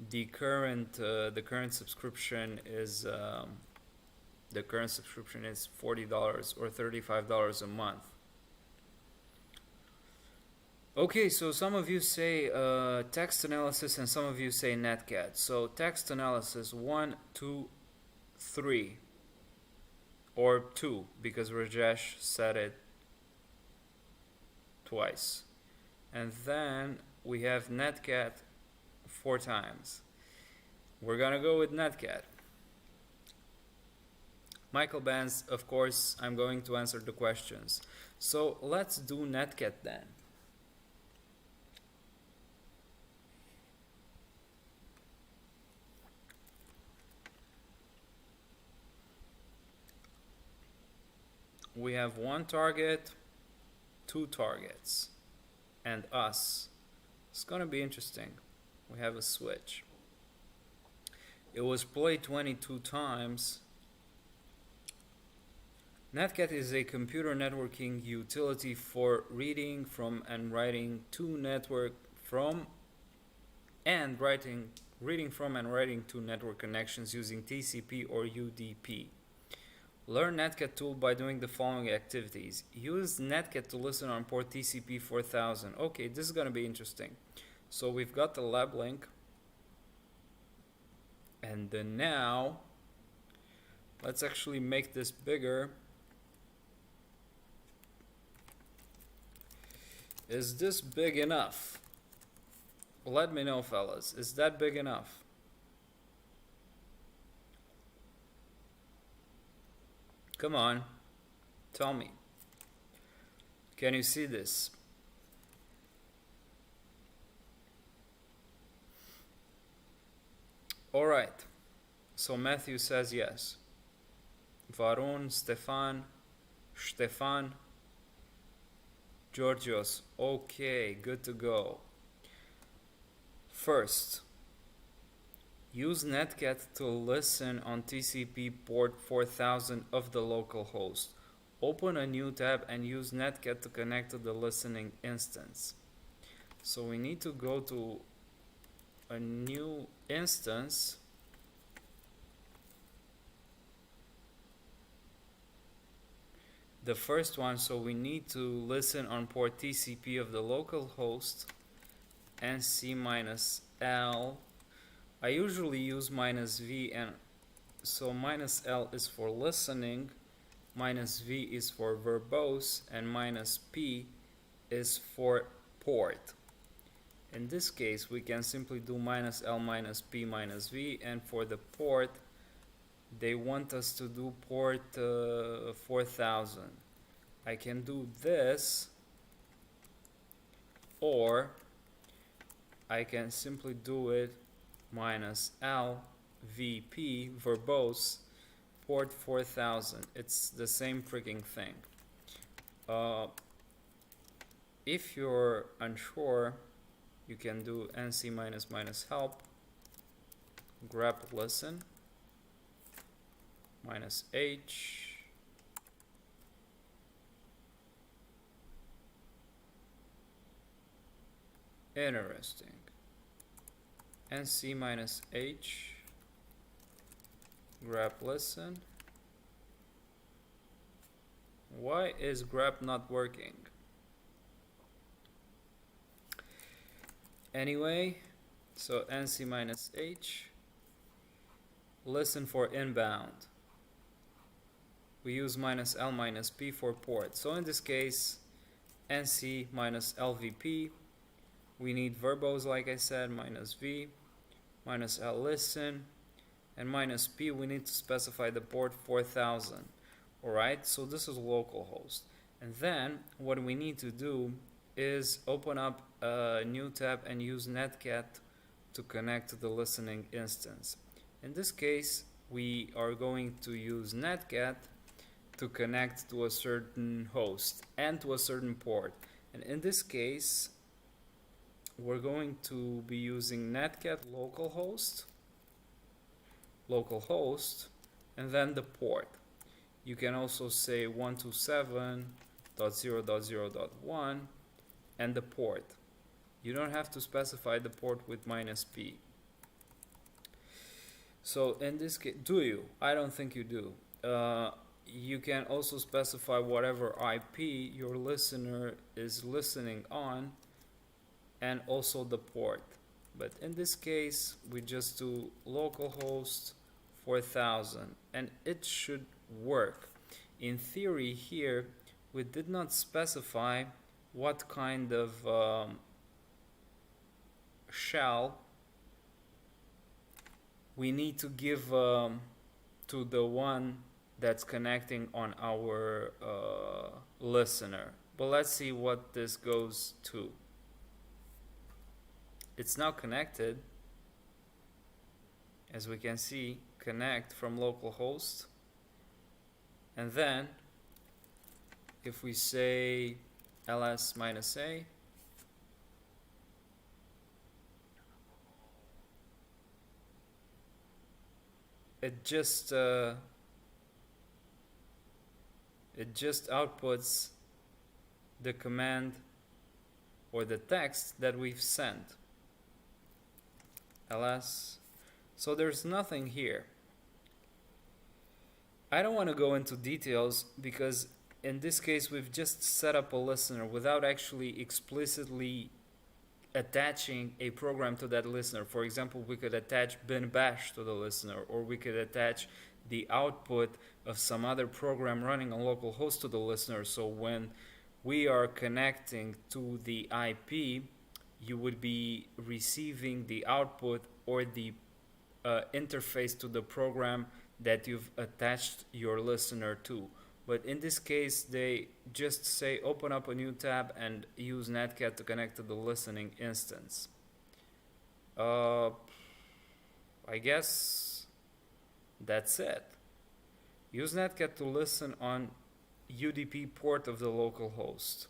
S1: The current subscription is $40 or $35 a month. Okay, so some of you say text analysis and some of you say Netcat. So text analysis 1, 2, 3, or 2 because Rajesh said it twice. And then we have Netcat 4 times. We're gonna go with Netcat. Michael Benz, of course, I'm going to answer the questions. So let's do Netcat then. We have 1 target, 2 targets, and us. It's gonna be interesting. We have a switch. It was played 22 times. Netcat is a computer networking utility for reading from and writing to network from and reading from and writing to network connections using TCP or UDP. Learn Netcat tool by doing the following activities. Use Netcat to listen on port TCP 4000. Okay, this is gonna be interesting. So we've got the lab link. And then now, let's actually make this bigger. Is this big enough? Let me know, fellas. Is that big enough? Come on, tell me. Can you see this? All right. So Matthew says yes. Varun, Stefan, Georgios. Okay, good to go. First, use Netcat to listen on TCP port 4000 of the local host. Open a new tab and use Netcat to connect to the listening instance. So we need to go to a new instance. The first one, so we need to listen on port TCP of the local host nc-l. I usually use -v, and so -l is for listening, -v is for verbose, and -p is for port. In this case, we can simply do -l, -p, -v, and for the port, they want us to do port 4000. I can do this, or I can simply do it -l, vp, verbose, port 4000. It's the same freaking thing. If you're unsure, you can do nc -help, grep listen, -h, interesting, nc-h, grep listen. Why is grep not working? Anyway, so nc-h, listen for inbound. We use -l, -p for port. So in this case, nc-lvp, we need verbose, like I said, -v, -l listen, and -p, we need to specify the port 4000. Alright, so this is localhost. And then what we need to do is open up a new tab and use Netcat to connect to the listening instance. In this case, we are going to use Netcat to connect to a certain host and to a certain port. And in this case, we're going to be using Netcat localhost, and then the port. You can also say 127.0.0.1 and the port. You don't have to specify the port with -p. So in this case, do you? I don't think you do. You can also specify whatever IP your listener is listening on and also the port. But in this case, we just do localhost 4000 and it should work. In theory here, we did not specify what kind of shell we need to give to the one that's connecting on our listener. But let's see what this goes to. It's now connected. As we can see, connect from localhost. And then if we say ls-a, it just outputs the command or the text that we've sent. ls. So there's nothing here. I don't want to go into details because in this case we've just set up a listener without actually explicitly attaching a program to that listener. For example, we could attach bin bash to the listener, or we could attach the output of some other program running on localhost to the listener. So when we are connecting to the IP, you would be receiving the output or the interface to the program that you've attached your listener to. But in this case, they just say open up a new tab and use Netcat to connect to the listening instance. I guess that's it. Use Netcat to listen on UDP port of the local host.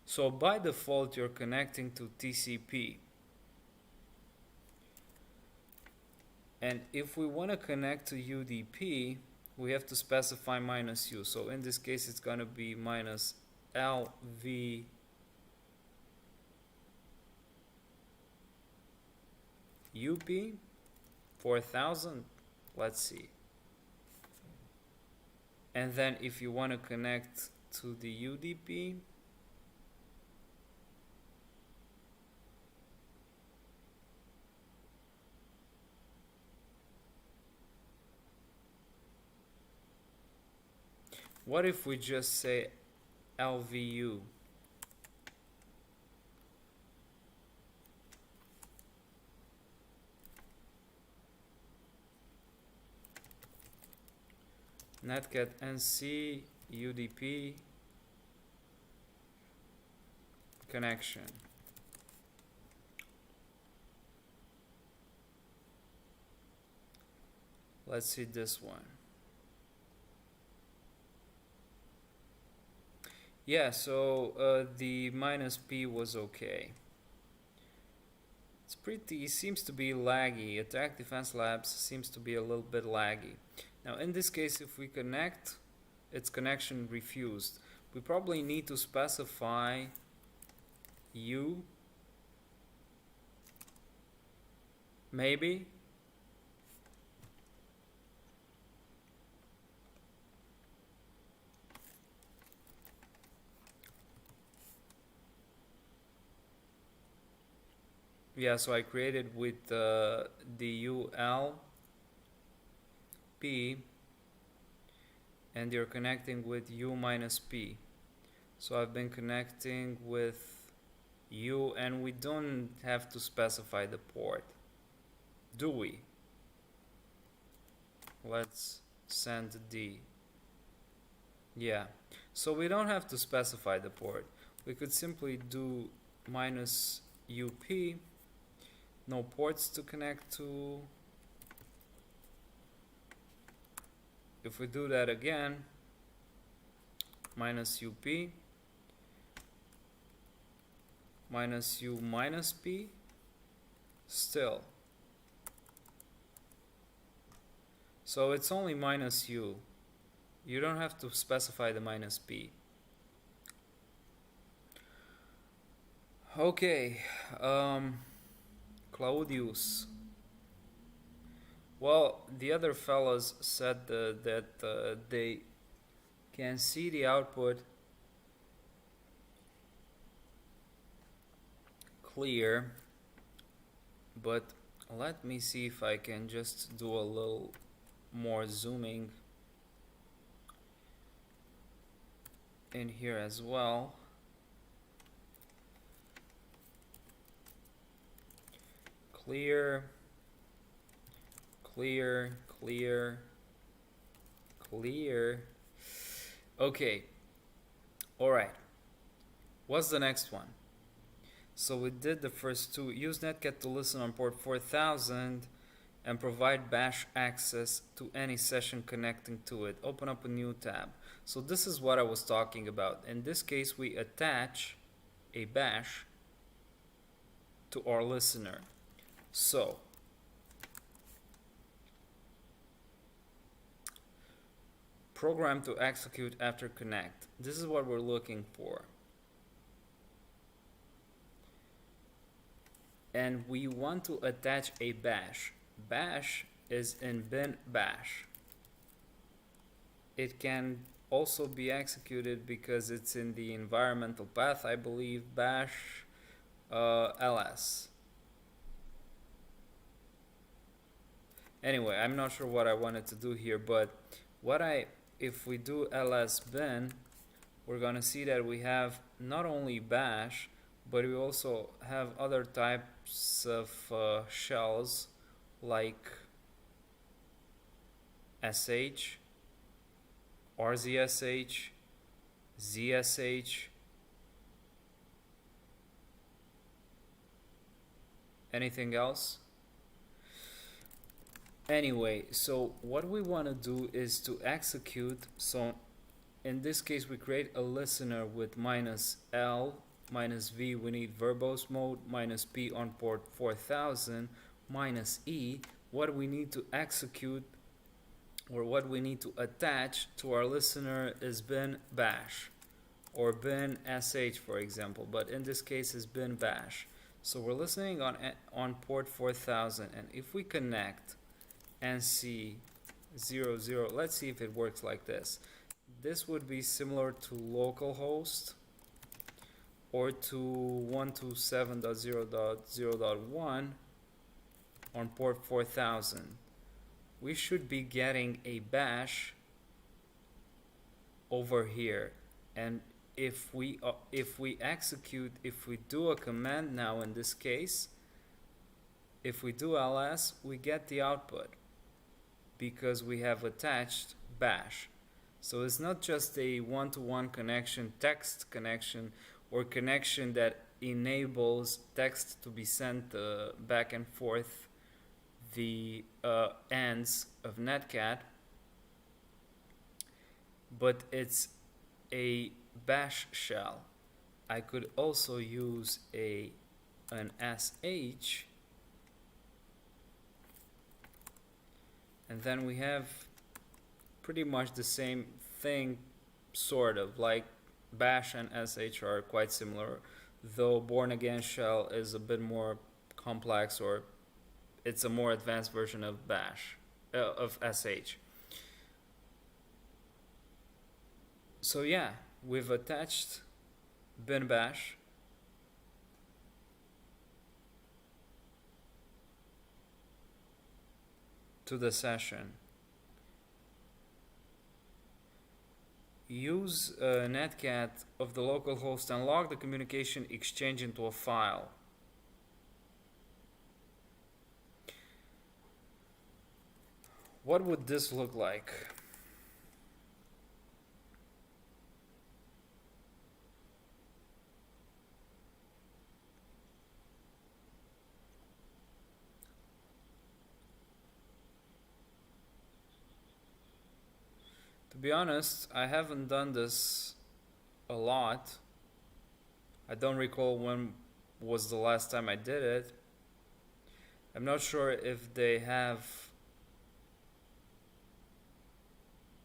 S1: So by default, you're connecting to TCP. And if we want to connect to UDP, we have to specify -u. So in this case, it's going to be -lv UP 4000. Let's see. And then if you want to connect to the UDP, what if we just say LVU? Netcat NC UDP connection. Let's see this one. Yeah, so the -p was okay. It seems to be laggy. Attack Defense Labs seems to be a little bit laggy. Now in this case, if we connect, its connection refused. We probably need to specify U, maybe. Yeah, so I created with the UL P, and you're connecting with U -p. So I've been connecting with U, and we don't have to specify the port, do we? Let's send D. Yeah, so we don't have to specify the port. We could simply do -UP, no ports to connect to. If we do that again, minus up minus u minus p still. So it's only minus u. You don't have to specify the minus p. Okay, Claudius. Well, the other fellows said that they can see the output clear, but let me see if I can just do a little more zooming in here as well. Clear, clear, clear, clear. Okay, alright. What's the next one? So we did the first two. Use Netcat to listen on port 4000 and provide bash access to any session connecting to it. Open up a new tab. So this is what I was talking about. In this case, we attach a bash to our listener. So program to execute after connect. This is what we're looking for. And we want to attach a bash. Bash is in bin bash. It can also be executed because it's in the environmental path, I believe, bash ls. Anyway, I'm not sure what I wanted to do here, but if we do ls bin, we're gonna see that we have not only bash, but we also have other types of shells like sh, rzsh, zsh. Anything else? Anyway, so what we want to do is to execute. So in this case, we create a listener with minus L, minus V, we need verbose mode, minus P on port 4000, minus E. What we need to execute, or what we need to attach to our listener, is bin bash or bin sh, for example, but in this case is bin bash. So we're listening on port 4000, and if we connect NC 00, let's see if it works like this. This would be similar to localhost or to 127.0.0.1 on port 4000. We should be getting a bash over here, and if we execute, if we do a command now, in this case, if we do ls, we get the output because we have attached bash. So it's not just a one-to-one connection, text connection, or connection that enables text to be sent back and forth the ends of Netcat, but it's a bash shell. I could also use an sh, and then we have pretty much the same thing, sort of, like bash and sh are quite similar, though born again shell is a bit more complex, or it's a more advanced version of bash, of sh. So yeah, we've attached bin bash to the session. Use Netcat of the local host and log the communication exchange into a file. What would this look like? To be honest, I haven't done this a lot. I don't recall when was the last time I did it. I'm not sure if they have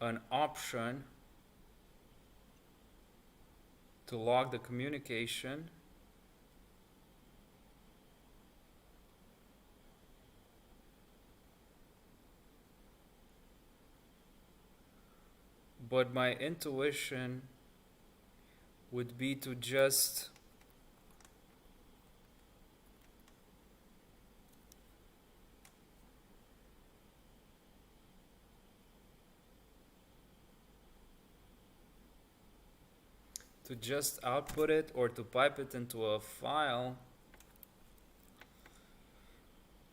S1: an option to log the communication. But my intuition would be to just output it or to pipe it into a file.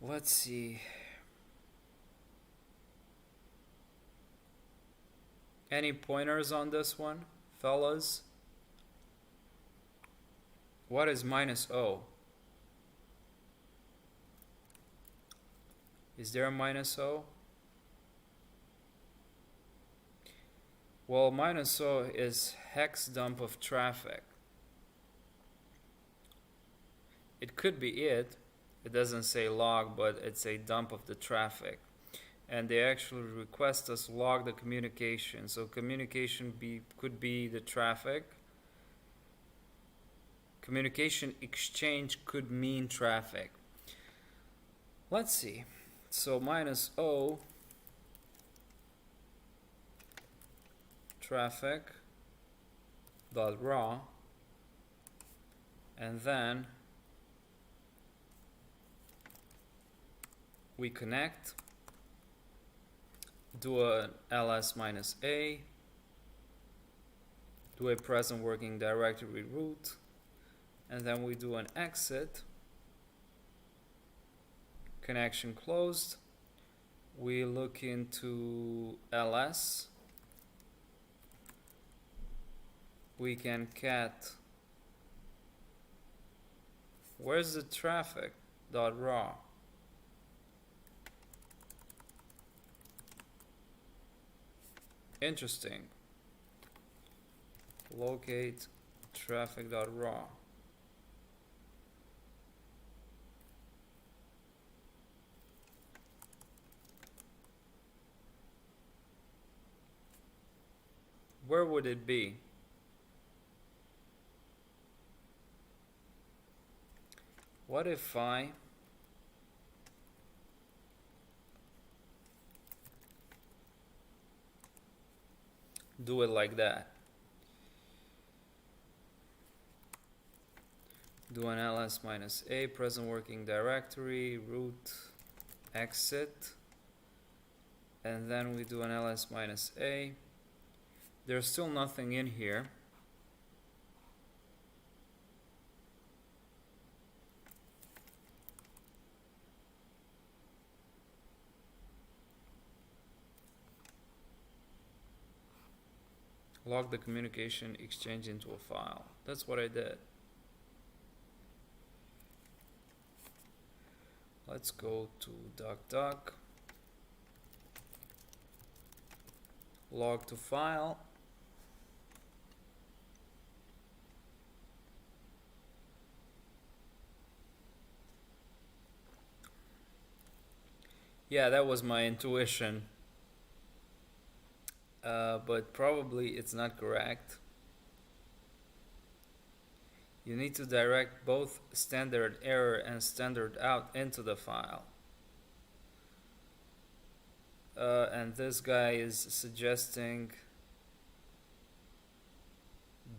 S1: Let's see. Any pointers on this one, fellas? What is -O? Is there a -O? Well, -O is hex dump of traffic. It could be it. It doesn't say log, but it's a dump of the traffic. And they actually request us log the communication. So communication could be the traffic. Communication exchange could mean traffic. Let's see. So -O traffic dot raw, and then we connect, do a ls-a, do a present working directory root, and then we do an exit, connection closed. We look into ls, we can cat, where's the traffic dot raw? Interesting. Locate traffic.raw. Where would it be? What if I do it like that? Do an ls-a, present working directory, root, exit, and then we do an ls-a. There's still nothing in here. Log the communication exchange into a file. That's what I did. Let's go to duck, log to file. Yeah, that was my intuition. But probably it's not correct. You need to direct both standard error and standard out into the file. And this guy is suggesting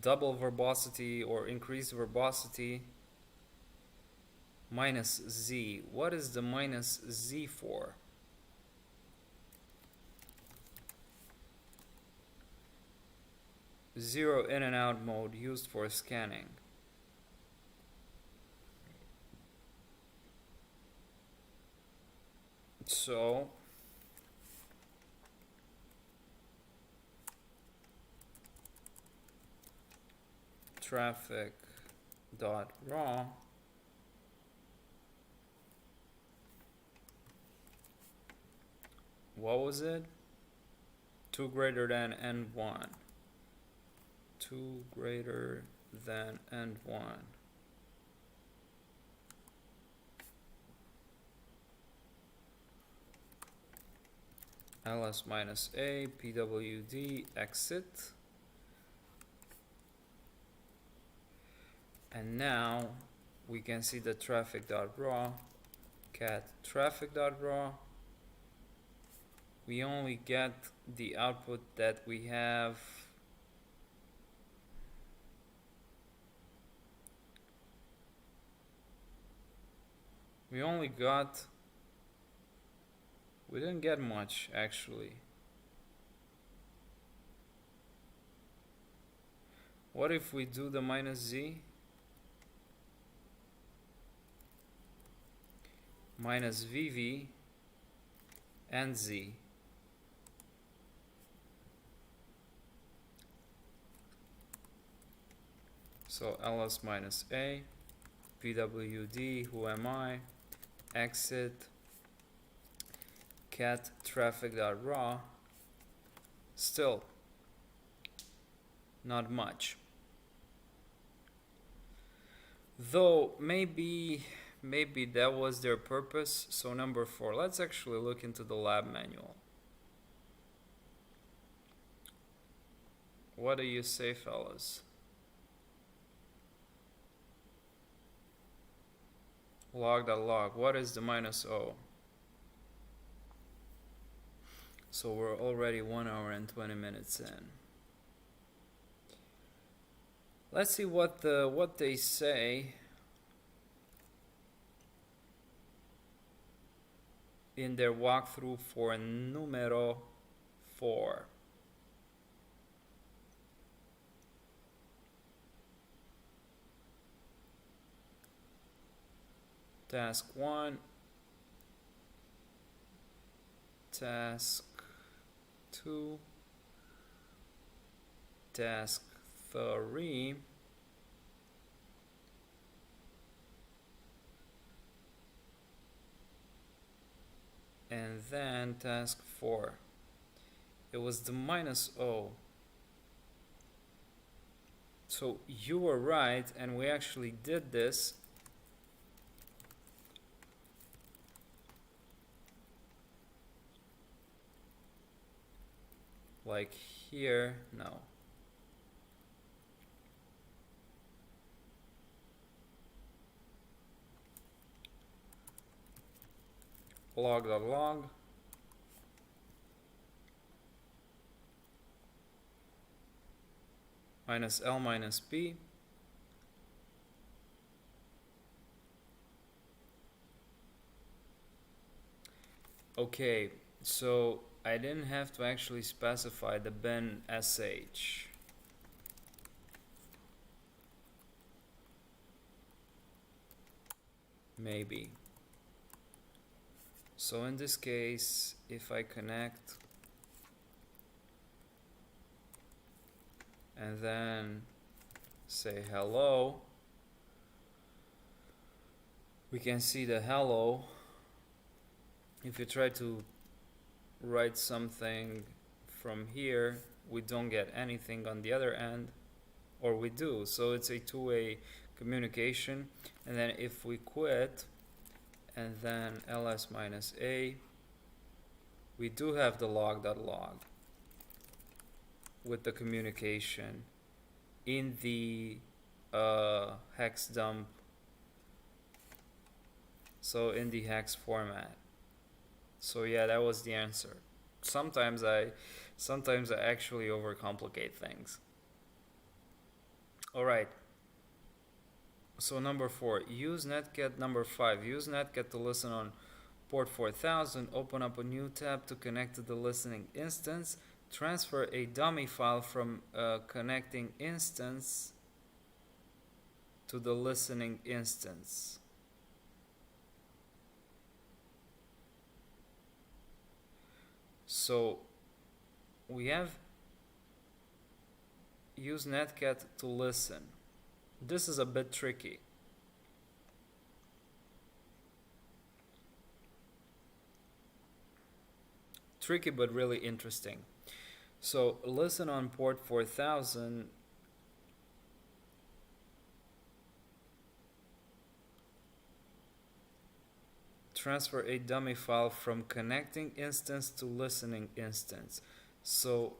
S1: double verbosity or increased verbosity -Z. What is the -Z for? Zero in and out mode used for scanning. So traffic.raw what was it? 2 greater than N1. 2 greater than end1. ls minus a pwd exit. And now we can see the traffic.raw, cat traffic.raw. We only get the output that we have. We didn't get much actually. What if we do the minus z? Minus vv and z. So ls minus a, pwd, who am I, exit, cat traffic.raw. Still not much. Though maybe that was their purpose. So number 4, let's actually look into the lab manual. What do you say, fellas? Log.log, what is the minus o? So we're already 1 hour and 20 minutes in. Let's see what they say in their walkthrough for numero 4. Task 1, task 2, task 3, and then task 4. It was the minus o. So you were right, and we actually did this. Like here, no. Log.log. Minus L minus P. Okay, so I didn't have to actually specify the bin sh. Maybe. So in this case, if I connect and then say hello, we can see the hello. If you try to write something from here, we don't get anything on the other end, or we do. So it's a two-way communication. And then if we quit and then ls minus a, we do have the log.log with the communication in the hex dump, so in the hex format. So yeah, that was the answer. Sometimes I actually overcomplicate things. All right. So number 4, use Netcat. Number 5, use Netcat to listen on port 4000. Open up a new tab to connect to the listening instance. Transfer a dummy file from a connecting instance to the listening instance. So we have use Netcat to listen. This is a bit tricky. Tricky but really interesting. So listen on port 4000 transfer a dummy file from connecting instance to listening instance. So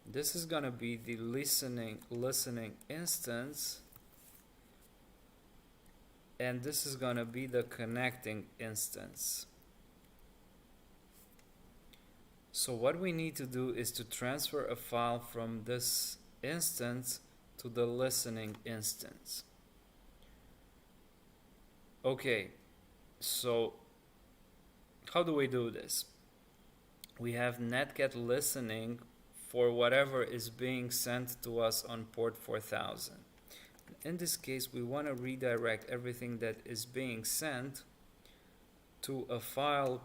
S1: this is gonna be the listening instance, and this is gonna be the connecting instance. So what we need to do is to transfer a file from this instance to the listening instance. Okay, so how do we do this? We have Netcat listening for whatever is being sent to us on port 4000. In this case, we want to redirect everything that is being sent to a file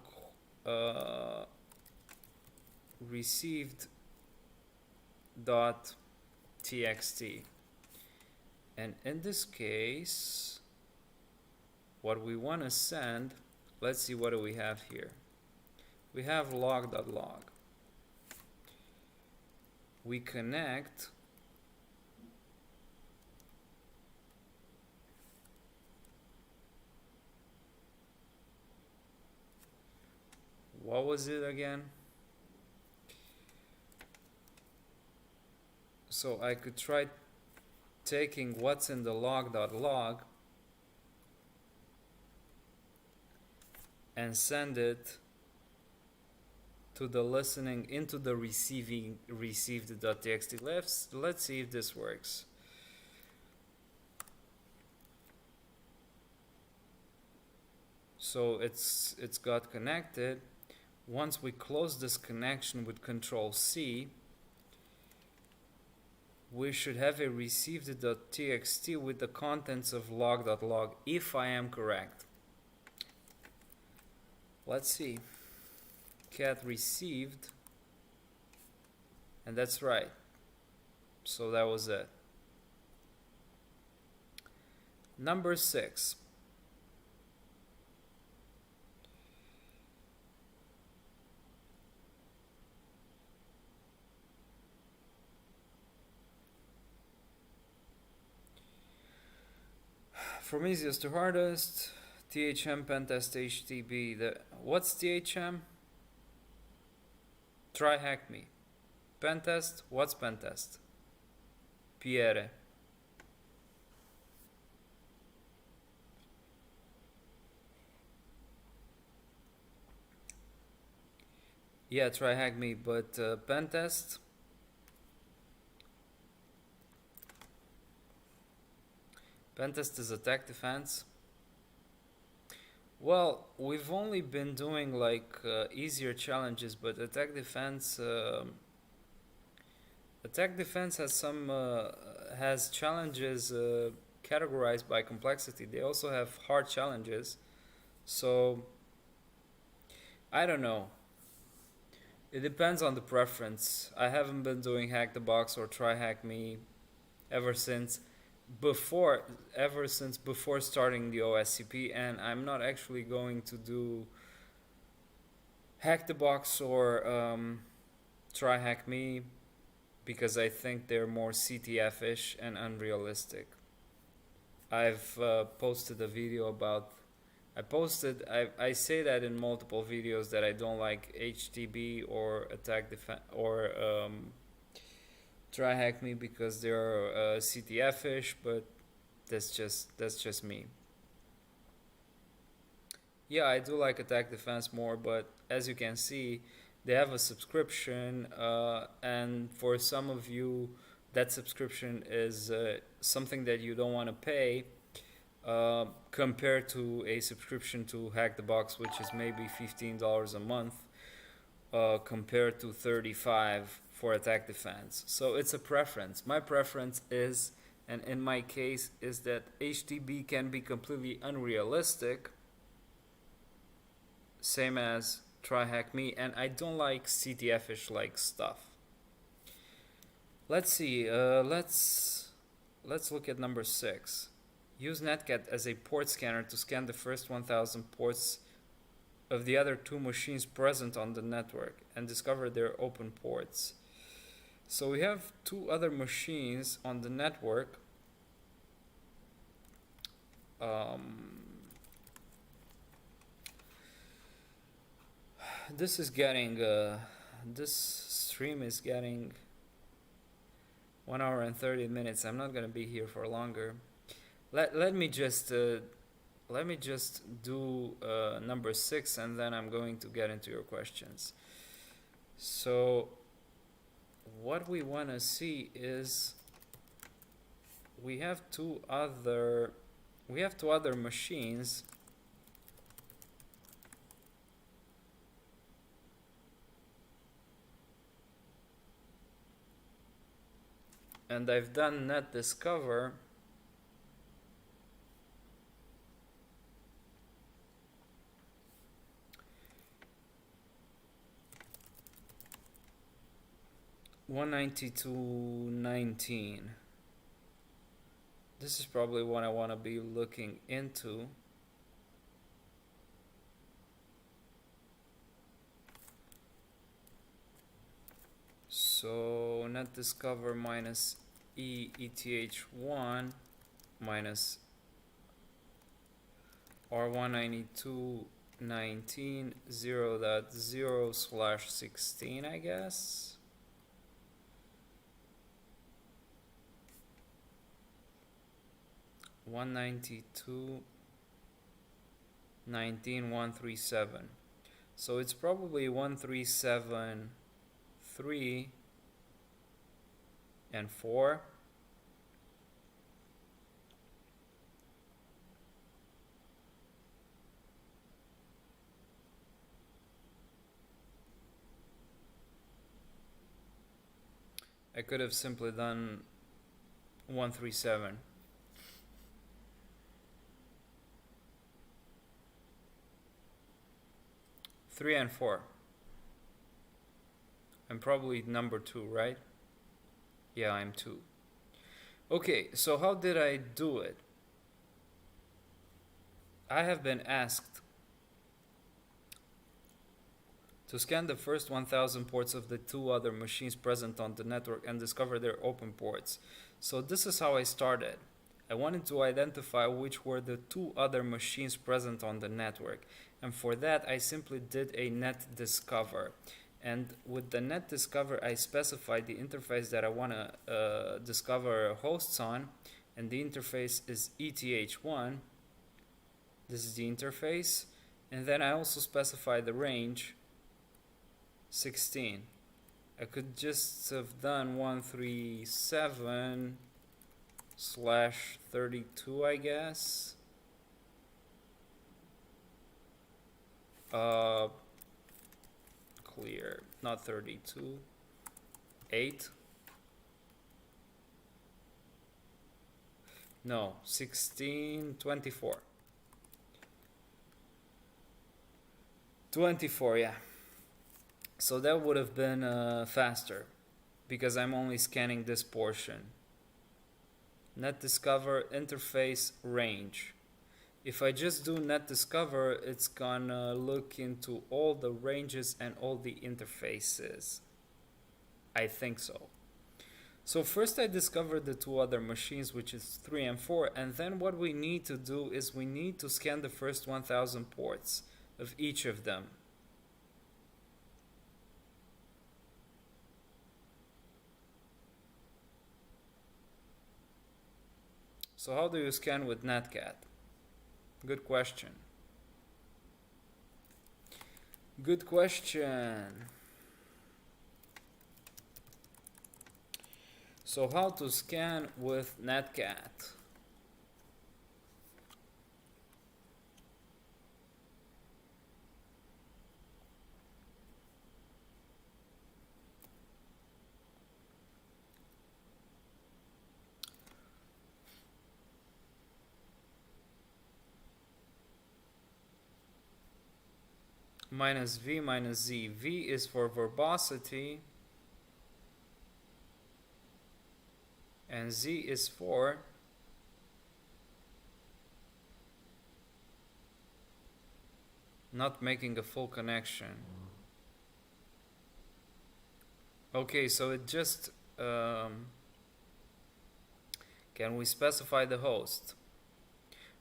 S1: received.txt. And in this case, what we want to send, let's see, what do we have here? We have log.log. We connect what was it again? So I could try taking what's in the log.log and send it to the listening into the received.txt. Let's see if this works. So it's got connected. Once we close this connection with Control C, we should have a received.txt with the contents of log.log, if I am correct. Let's see. Cat received, and that's right. So that was it. Number 6. From easiest to hardest, THM, Pentest, HTB. What's THM? Try hack me. Pentest, what's Pentest? Pierre. Yeah, try hack me, but Pentest. Pentest is attack defense. Well, we've only been doing like easier challenges, but attack defense has some has challenges categorized by complexity. They also have hard challenges. So I don't know. It depends on the preference. I haven't been doing hack the box or try hack me ever since before starting the OSCP, and I'm not actually going to do hack the box or try hack me because I think they're more CTF-ish and unrealistic. I've posted a video about I say that in multiple videos that I don't like HTB or attack defense or try hack me because they're CTF-ish, but that's just me. Yeah, I do like attack defense more, but as you can see, they have a subscription, and for some of you, that subscription is something that you don't want to pay, compared to a subscription to Hack the Box, which is maybe $15 a month, compared to $35 for attack defense. So it's a preference. My preference is, and in my case, is that HTB can be completely unrealistic, same as try hack me, and I don't like CTF-ish like stuff. Let's see, let's look at number 6. Use Netcat as a port scanner to scan the first 1000 ports of the other 2 machines present on the network and discover their open ports. So we have 2 other machines on the network. this is getting this stream is getting 1 hour and 30 minutes. I'm not gonna be here for longer. Let me just do number 6, and then I'm going to get into your questions. So what we want to see is we have two other machines. And I've done net discover. (192.19). This is probably what I want to be looking into. So net discover minus ETH1 minus R192.19 0.0/16, I guess. (192.19.137). So it's probably 137.3 and 4. I could have simply done 137. Three and 4. I'm probably number 2, right? Yeah, I'm 2. Okay, so how did I do it? I have been asked to scan the first 1000 ports of the 2 other machines present on the network and discover their open ports. So this is how I started. I wanted to identify which were the 2 other machines present on the network. And for that, I simply did a net discover. And with the net discover, I specified the interface that I want to discover hosts on. And the interface is ETH1. This is the interface. And then I also specify the range, 16. I could just have done 137/32, I guess. Clear, not 32. 8. No, 16/24. 24, yeah. So that would have been faster, because I'm only scanning this portion. Net discover, interface, range. If I just do net discover, it's gonna look into all the ranges and all the interfaces. I think so. So first I discovered the 2 other machines, which is 3 and 4, and then what we need to do is we need to scan the first 1000 ports of each of them. So how do you scan with Netcat? Good question. Good question. So how to scan with Netcat? Minus V minus Z. V is for verbosity, and Z is for not making a full connection. Okay, so it just can we specify the host?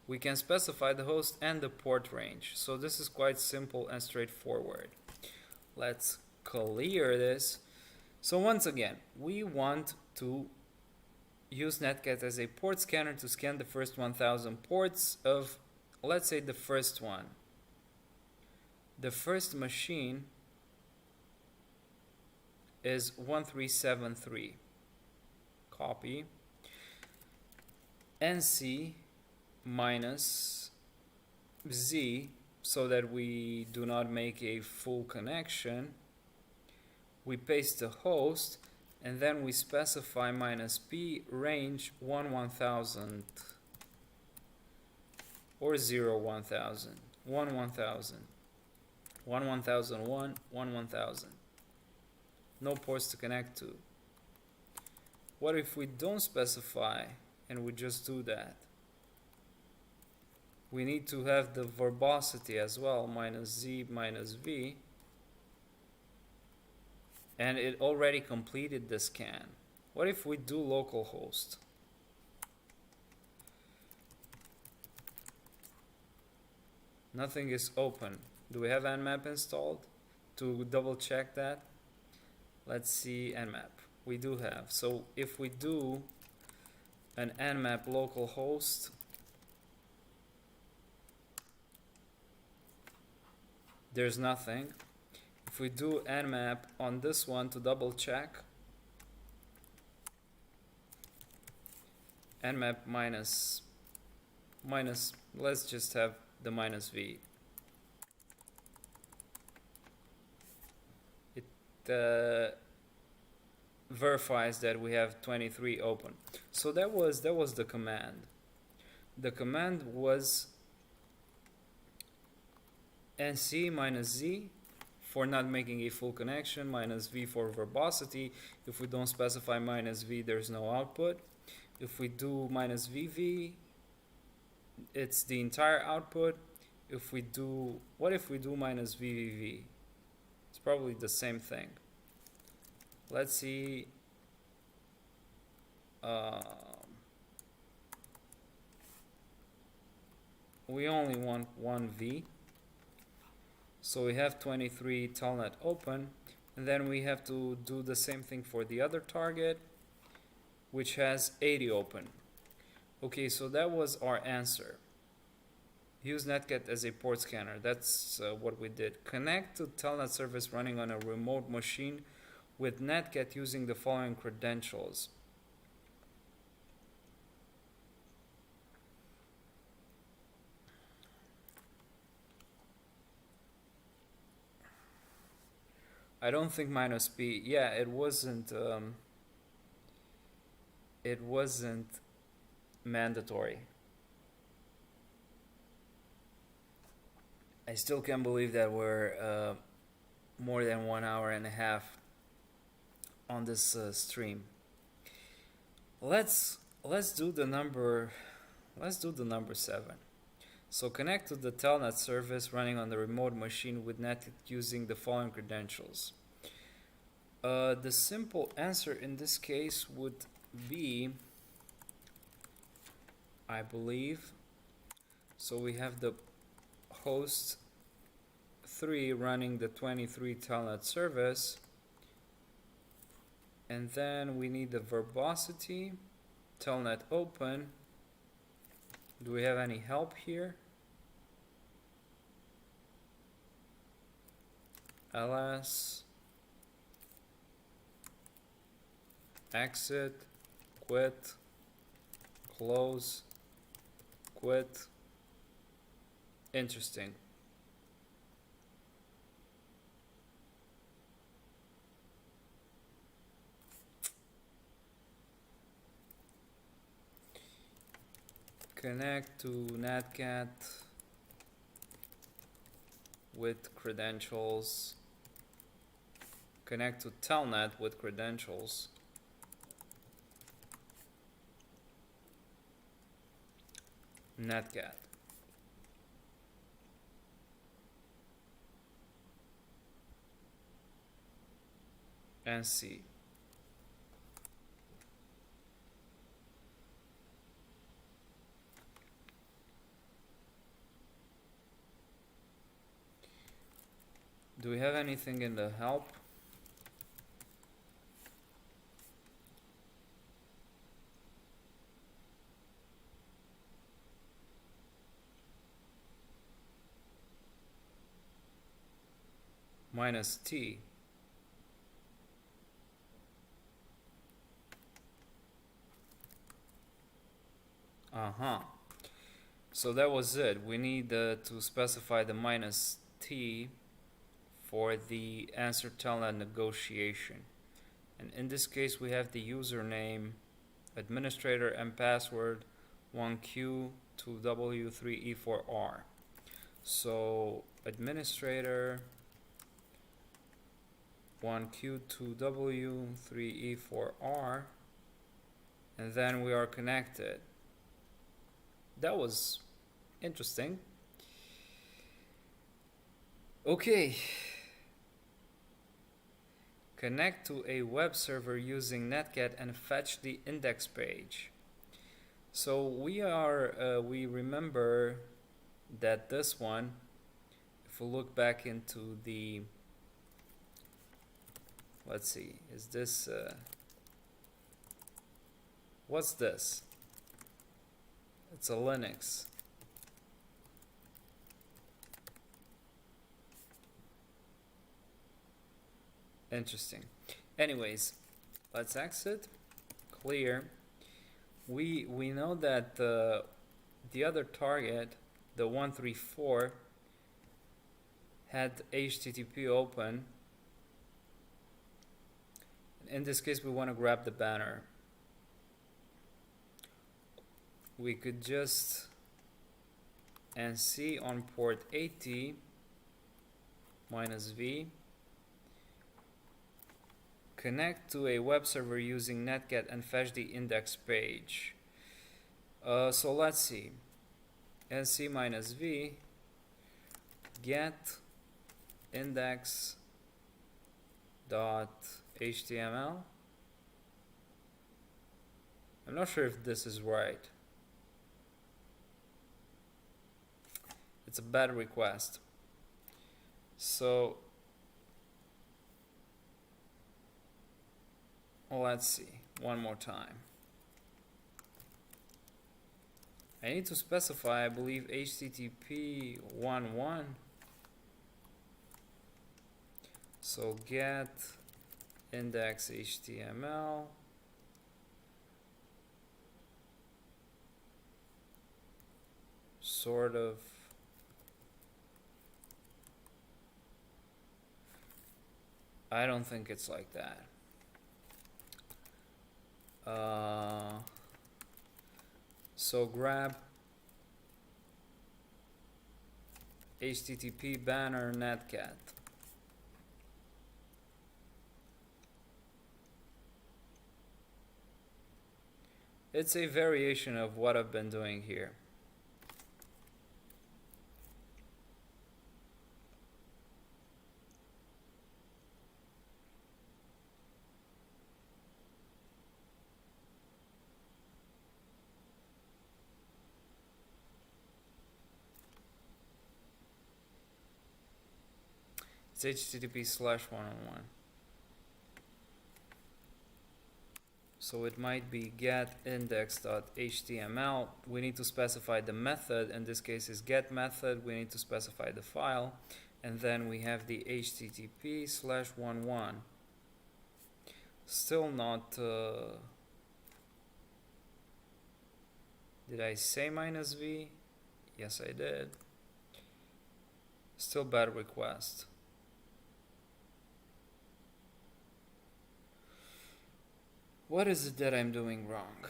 S1: We can specify the host and the port range. So this is quite simple and straightforward. Let's clear this. So once again, we want to use Netcat as a port scanner to scan the first 1000 ports of, let's say, the first one. The first machine is 1373. Copy. NC minus Z, so that we do not make a full connection. We paste the host, and then we specify minus P range 1000 or 1000, 1000, 1001, 1000. No ports to connect to. What if we don't specify and we just do that? We need to have the verbosity as well, minus Z minus V. And it already completed the scan. What if we do localhost? Nothing is open. Do we have nmap installed to double check that? Let's see nmap. We do have. So if we do an nmap localhost, there's nothing. If we do nmap on this one to double check, nmap minus, let's just have the minus V. It verifies that we have 23 open. So that was the command. The command was NC minus Z for not making a full connection, minus V for verbosity. If we don't specify minus V, there's no output. If we do minus VV, it's the entire output. If we do, what if we do minus VVV? It's probably the same thing. Let's see. We only want one V. So we have 23 Telnet open, and then we have to do the same thing for the other target, which has 80 open. Okay, so that was our answer. Use Netcat as a port scanner. That's what we did. Connect to Telnet service running on a remote machine with Netcat using the following credentials. I don't think minus P. Yeah, it wasn't mandatory. I still can't believe that we're more than 1 hour and a half on this stream. Let's do the number 7. So connect to the Telnet service running on the remote machine with Netcat using the following credentials. The simple answer in this case would be, I believe, so we have the host 3 running the 23 Telnet service, and then we need the verbosity, Telnet open. Do we have any help here? ls exit, quit, close, quit. Interesting. Connect to Netcat with credentials. Connect to Telnet with credentials. Netcat. And C. Do we have anything in the help? Minus T. So that was it. We need to specify the minus T for the answer telnet negotiation. And in this case, we have the username, administrator, and password 1Q, 2W, 3E, 4R. So administrator 1Q, 2W, 3E, 4R, and then we are connected. That was interesting. Okay. Connect to a web server using Netcat and fetch the index page. So we remember that this one, if we look back into the, let's see, is this, what's this? It's a Linux. Interesting. Anyways, let's exit. Clear. We know that the other target, the 134, had HTTP open. In this case, we want to grab the banner. We could just NC on port 80 minus V. Connect to a web server using Netcat and fetch the index page. So let's see. NC minus V get index dot HTML. I'm not sure if this is right. It's a bad request. So let's see one more time. I need to specify, I believe, HTTP 1.1. So get index HTML. Sort of. I don't think it's like that. So grab HTTP banner Netcat. It's a variation of what I've been doing here. It's HTTP/101. So it might be get index.html. We need to specify the method. In this case is get method. We need to specify the file. And then we have the HTTP/11. Still not... did I say minus V? Yes, I did. Still bad request. What is it that I'm doing wrong?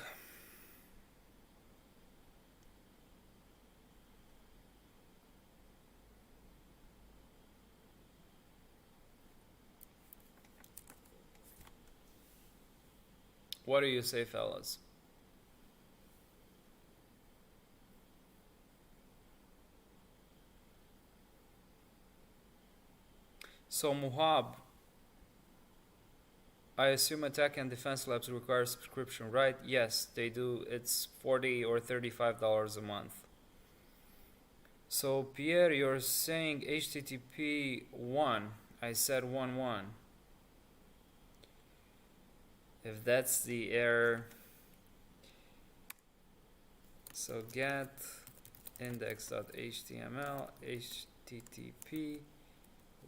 S1: What do you say, fellas? So Muhab, I assume Attack and Defense Labs require subscription, right? Yes, they do. It's $40 or $35 a month. So Pierre, you're saying HTTP 1. I said 1.1. If that's the error, so get index.html http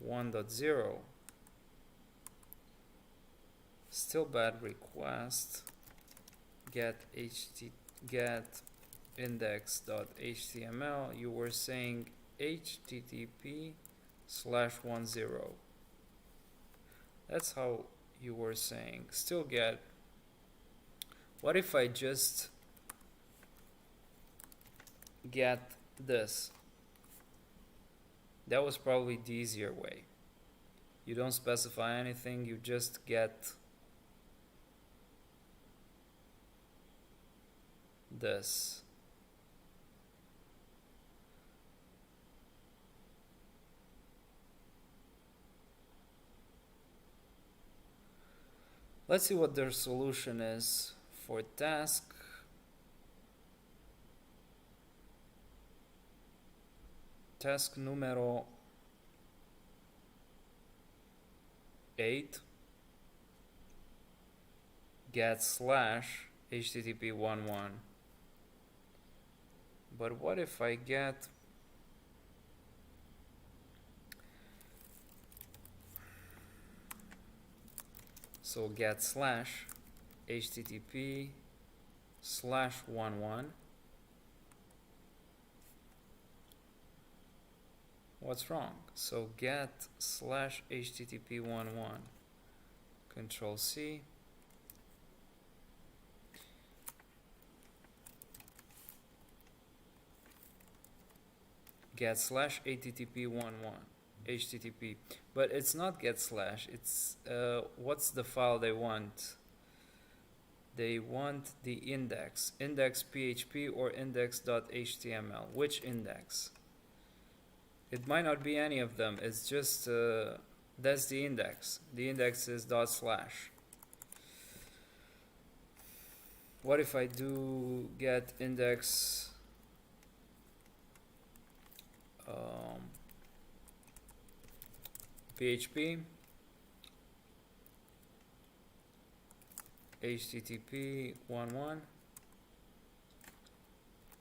S1: 1.0, still bad request, get index.html, you were saying http/10. That's how you were saying. Still get. What if I just get this? That was probably the easier way. You don't specify anything, you just get this. Let's see what their solution is for task. Task numero 8 get /http 1.1. But what if I get get /http/11. What's wrong? So get /http11. Control C. Get /http11. HTTP, but it's not get / it's what's the file they want? They want the index PHP or index.html. Which index? It might not be any of them. It's just that's the index. The index is /. What if I do get index PHP HTTP 1.1?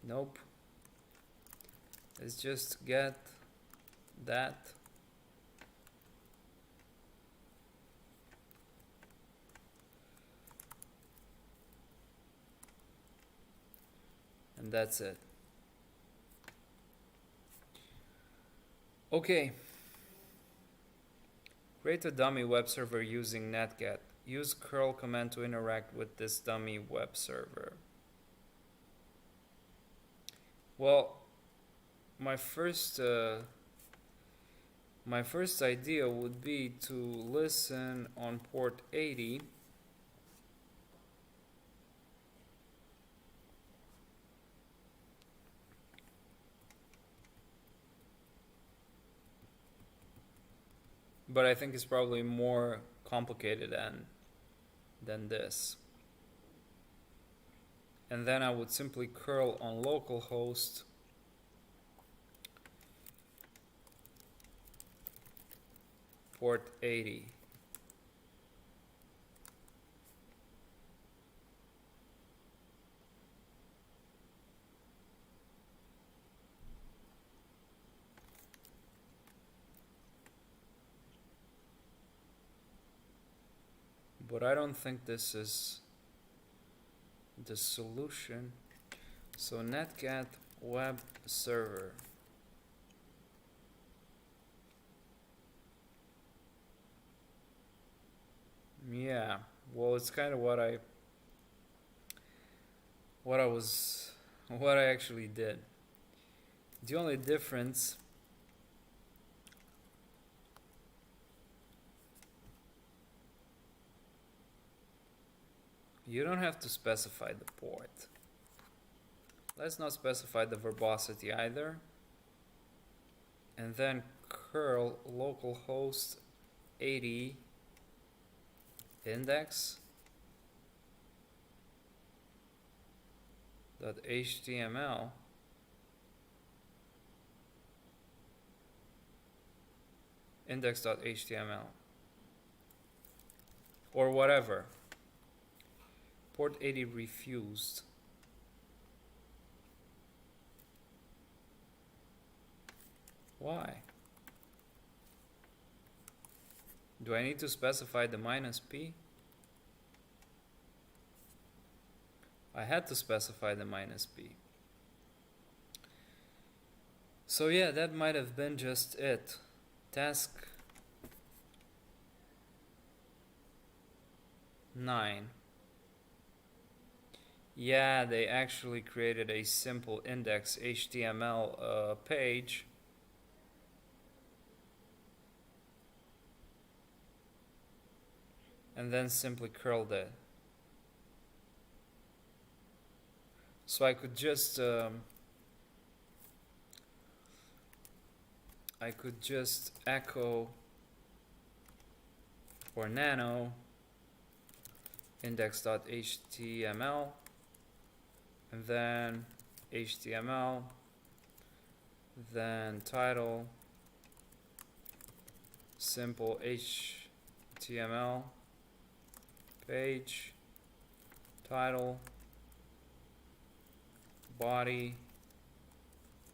S1: Nope. Let's just get that. And that's it. Okay. Create a dummy web server using Netcat. Use curl command to interact with this dummy web server. Well, my first idea would be to listen on port 80. But I think it's probably more complicated than this. And then I would simply curl on localhost port 80. But I don't think this is the solution. So Netcat web server. Yeah, well, it's kind of what I actually did. The only difference you don't have to specify the port. Let's not specify the verbosity either. And then curl localhost 80 index .html index.html or whatever. Port 80 refused. Why? Do I need to specify the -p? I had to specify the -p. So yeah, that might have been just it. Task 9. Yeah, they actually created a simple index HTML page. And then simply curled it. So I could just echo or nano index.html and then HTML, then title, simple HTML page, title, body,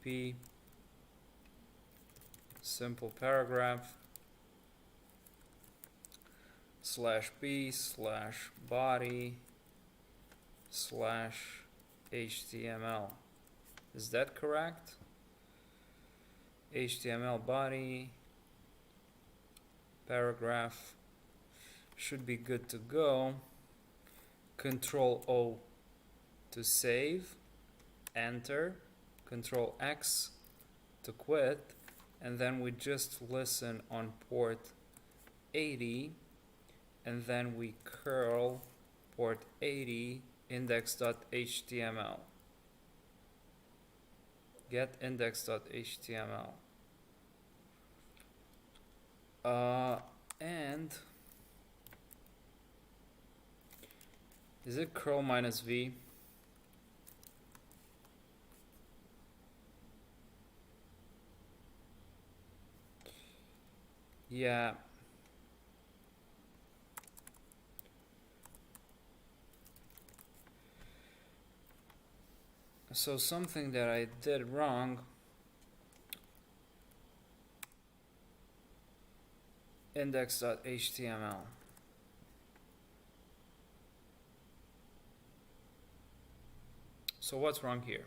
S1: p, simple paragraph, /p/body /HTML. Is that correct? HTML body, paragraph should be good to go. Control O to save, enter, Control X to quit, and then we just listen on port 80, and then we curl port 80 index.html. Get index.html. And is it curl -v? Yeah. So something that I did wrong, index.html. So what's wrong here?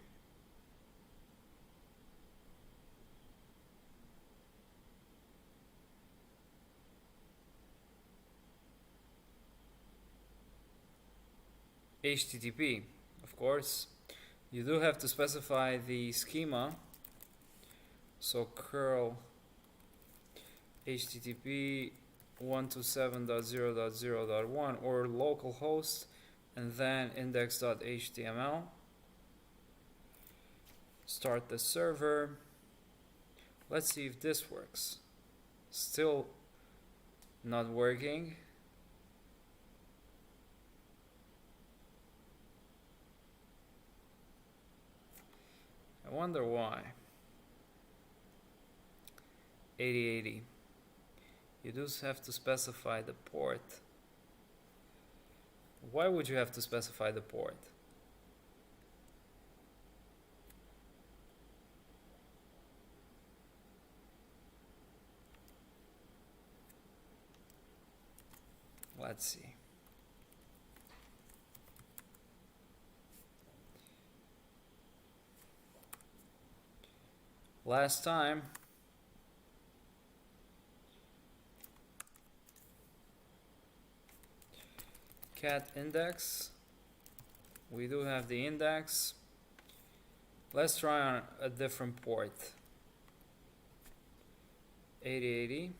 S1: HTTP, of course. You do have to specify the schema. So curl HTTP 127.0.0.1 or localhost and then index.html. Start the server. Let's see if this works. Still not working. I wonder why. 8080. You just have to specify the port. Why would you have to specify the port? Let's see. Last time cat index, we do have the index. Let's try on a different port. 8080.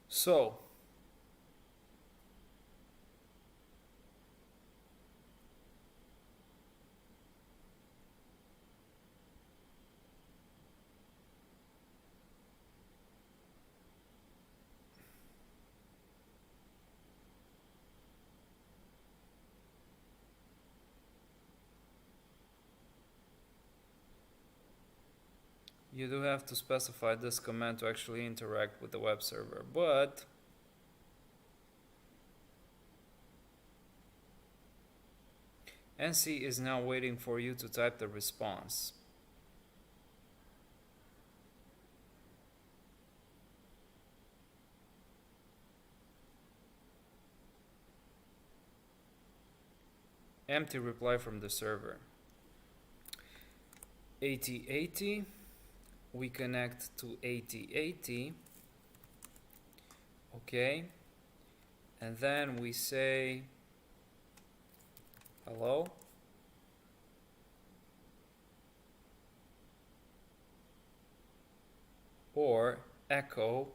S1: So you do have to specify this command to actually interact with the web server, but NC is now waiting for you to type the response. Empty reply from the server. 8080, we connect to 8080, okay, and then we say hello, or echo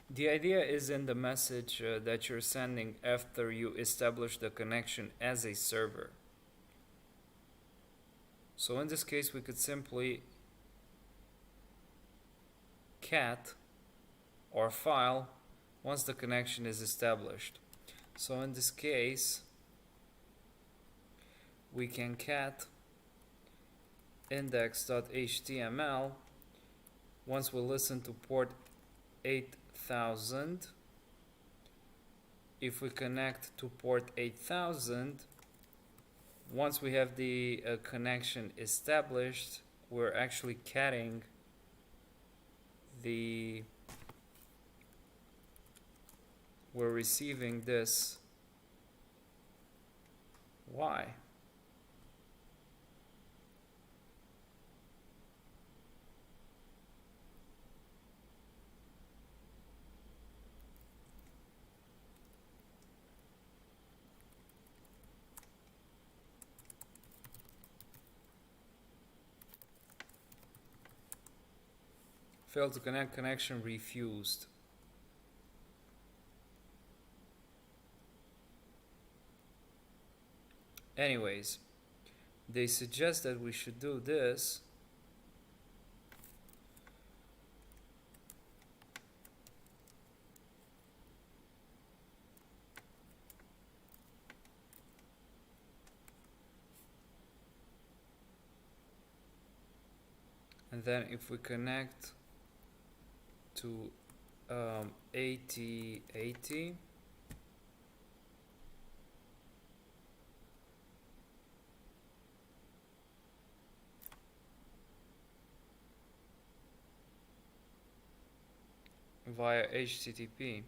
S1: The idea is in the message that you're sending after you establish the connection as a server. So in this case, we could simply cat or file once the connection is established. So in this case, we can cat index.html once we listen to port 8000. If we connect to port 8000, once we have the connection established, we're actually catting we're receiving this Y. Failed to connect, connection refused. Anyways, they suggest that we should do this. And then if we connect to 8080, via HTTP,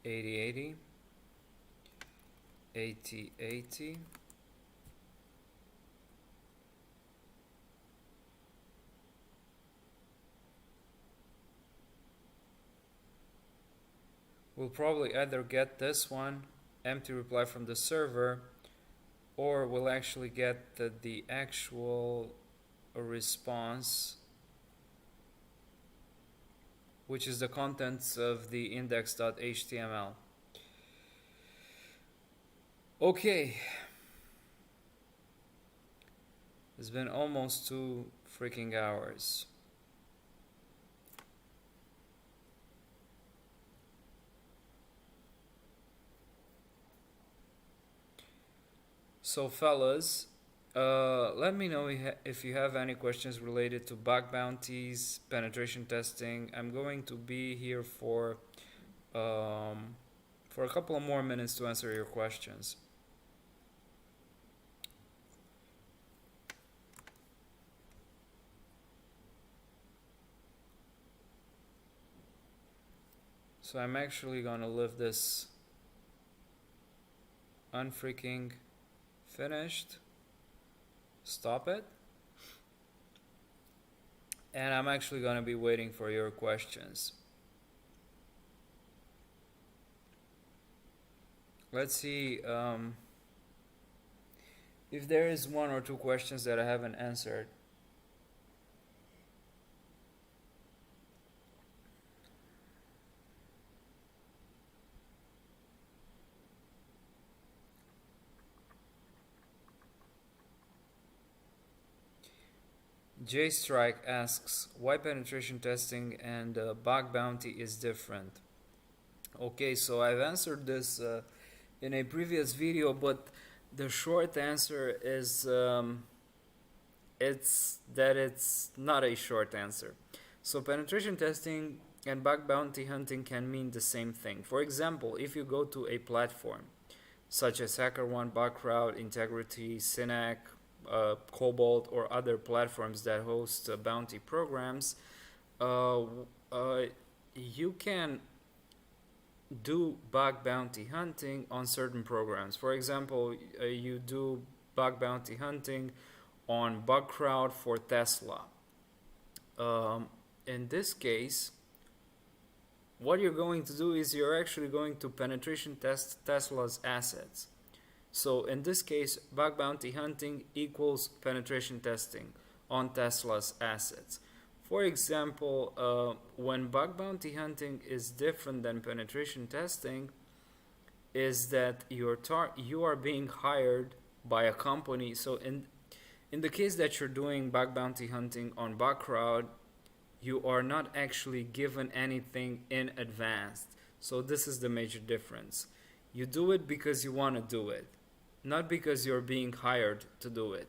S1: /8080, 8080, we'll probably either get this one, empty reply from the server, or we'll actually get the actual response, which is the contents of the index.html. Okay. It's been almost 2 freaking hours. So fellas, let me know if you have any questions related to bug bounties, penetration testing. I'm going to be here for a couple of more minutes to answer your questions. So I'm actually gonna leave this unfreaking finished, stop it, and I'm actually gonna be waiting for your questions. Let's see If there is one or two questions that I haven't answered. J Strike asks why penetration testing and bug bounty is different. Okay, so I've answered this in a previous video, but the short answer is it's not a short answer. So penetration testing and bug bounty hunting can mean the same thing. For example, if you go to a platform such as HackerOne, Bugcrowd, Integrity, Synac, Cobalt, or other platforms that host bounty programs, uh, uh, you can do bug bounty hunting on certain programs. For example, you do bug bounty hunting on Bugcrowd for Tesla. Um, in this case, what you're going to do is you're actually going to penetration test Tesla's assets. So in this case, bug bounty hunting equals penetration testing on Tesla's assets. For example, when bug bounty hunting is different than penetration testing, is that you are being hired by a company. So in the case that you're doing bug bounty hunting on Bugcrowd, you are not actually given anything in advance. So this is the major difference. You do it because you want to do it, not because you're being hired to do it.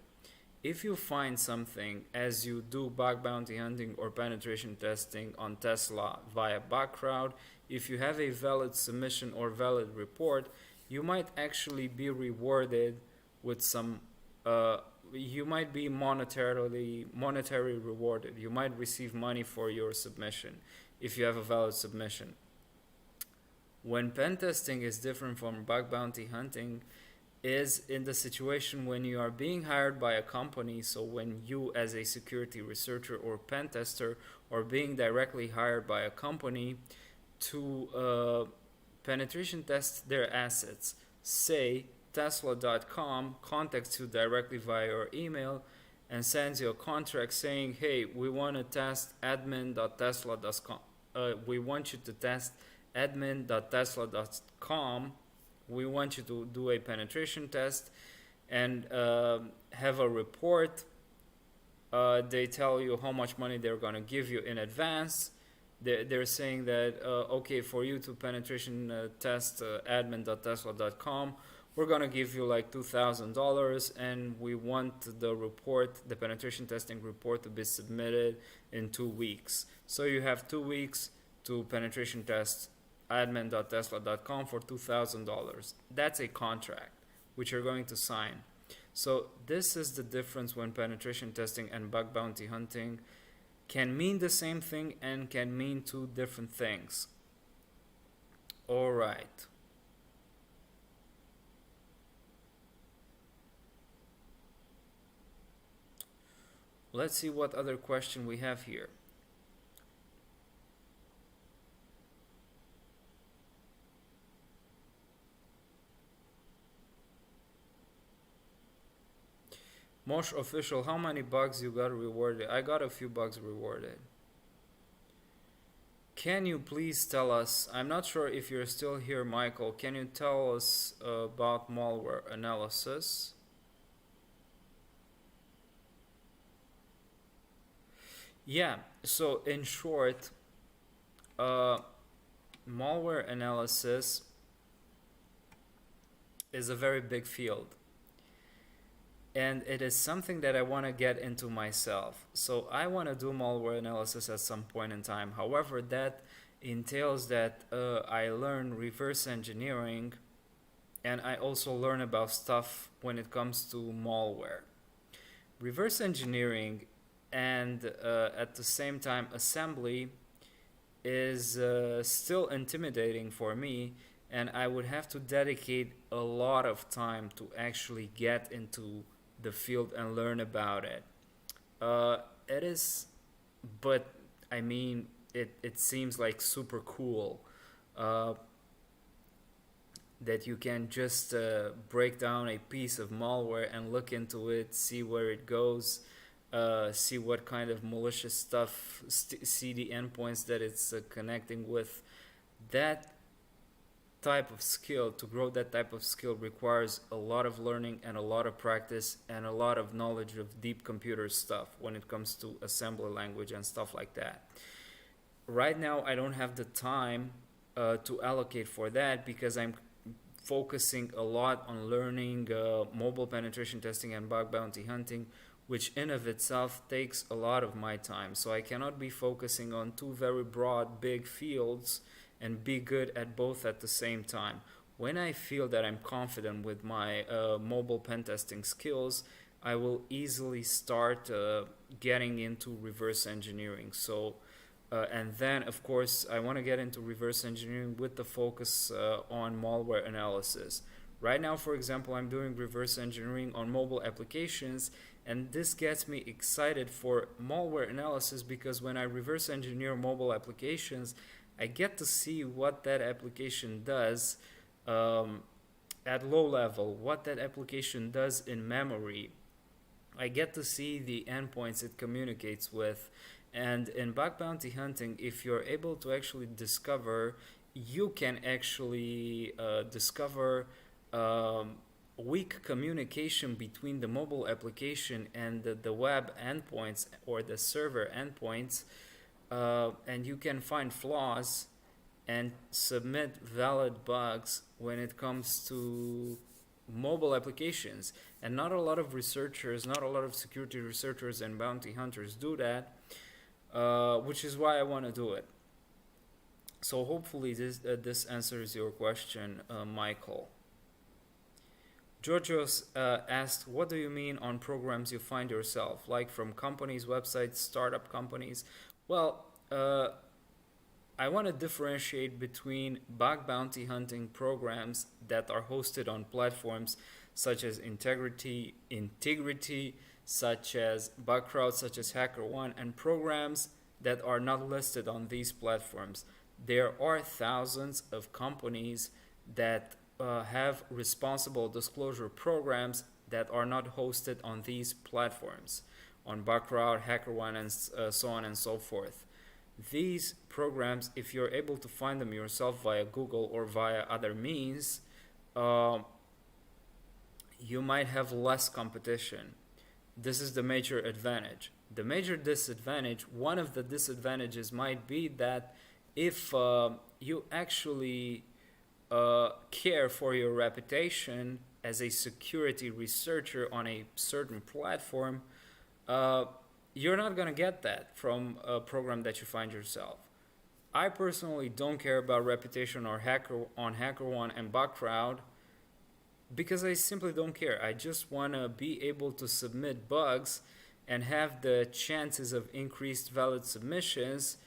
S1: If you find something as you do bug bounty hunting or penetration testing on Tesla via Bugcrowd, if you have a valid submission or valid report, you might actually be rewarded with some you might be monetary rewarded. You might receive money for your submission if you have a valid submission. When pen testing is different from bug bounty hunting is in the situation when you are being hired by a company. So when you as a security researcher or pen tester are being directly hired by a company to penetration test their assets. Say Tesla.com contacts you directly via your email and sends you a contract saying, hey, we want to test admin.tesla.com. We want you to test admin.tesla.com. We want you to do a penetration test and have a report. They tell you how much money they're going to give you in advance. They're saying that, okay, for you to penetration test admin.tesla.com, we're going to give you like $2,000 and we want the report, the penetration testing report, to be submitted in 2 weeks. So you have 2 weeks to penetration test admin.tesla.com for $2,000. That's a contract which you're going to sign. So this is the difference when penetration testing and bug bounty hunting can mean the same thing and can mean two different things. All right. Let's see what other question we have here. Mosh official, how many bugs you got rewarded? I got a few bugs rewarded. Can you please tell us, I'm not sure if you're still here, Michael, can you tell us about malware analysis? Yeah, so in short, malware analysis is a very big field. And it is something that I want to get into myself. So I want to do malware analysis at some point in time. However, that entails that I learn reverse engineering and I also learn about stuff when it comes to malware. Reverse engineering and at the same time assembly is still intimidating for me, and I would have to dedicate a lot of time to actually get into the field and learn about it. It is, but I mean, it seems like super cool. Uh, that you can just break down a piece of malware and look into it, see where it goes, see what kind of malicious stuff, see the endpoints that it's connecting with. That type of skill, to grow that type of skill, requires a lot of learning and a lot of practice and a lot of knowledge of deep computer stuff when it comes to assembly language and stuff like that. Right now, I don't have the time to allocate for that because I'm focusing a lot on learning mobile penetration testing and bug bounty hunting, which in of itself takes a lot of my time. So I cannot be focusing on two very broad, big fields and be good at both at the same time. When I feel that I'm confident with my mobile pen testing skills, I will easily start getting into reverse engineering. So and then, of course, I want to get into reverse engineering with the focus on malware analysis. Right now, for example, I'm doing reverse engineering on mobile applications, and this gets me excited for malware analysis because when I reverse engineer mobile applications, I get to see what that application does at low level, what that application does in memory. I get to see the endpoints it communicates with. And in bug bounty hunting, if you're able to actually discover, you can actually discover weak communication between the mobile application and the web endpoints or the server endpoints, and you can find flaws and submit valid bugs when it comes to mobile applications. And not a lot of researchers, not a lot of security researchers and bounty hunters do that, which is why I want to do it. So hopefully this answers your question, Michael. Georgios asked, what do you mean on programs you find yourself, like from companies, websites, startup companies? Well, I want to differentiate between bug bounty hunting programs that are hosted on platforms such as Integrity, such as Bugcrowd, such as HackerOne, and programs that are not listed on these platforms. There are thousands of companies that have responsible disclosure programs that are not hosted on these platforms, on Bugcrowd, HackerOne, and so on and so forth. These programs, if you're able to find them yourself via Google or via other means, you might have less competition. This is the major advantage. The major disadvantage, one of the disadvantages might be that if you actually care for your reputation as a security researcher on a certain platform, you're not going to get that from a program that you find yourself. I personally don't care about reputation or HackerOne and Bugcrowd because I simply don't care. I just want to be able to submit bugs and have the chances of increased valid submissions,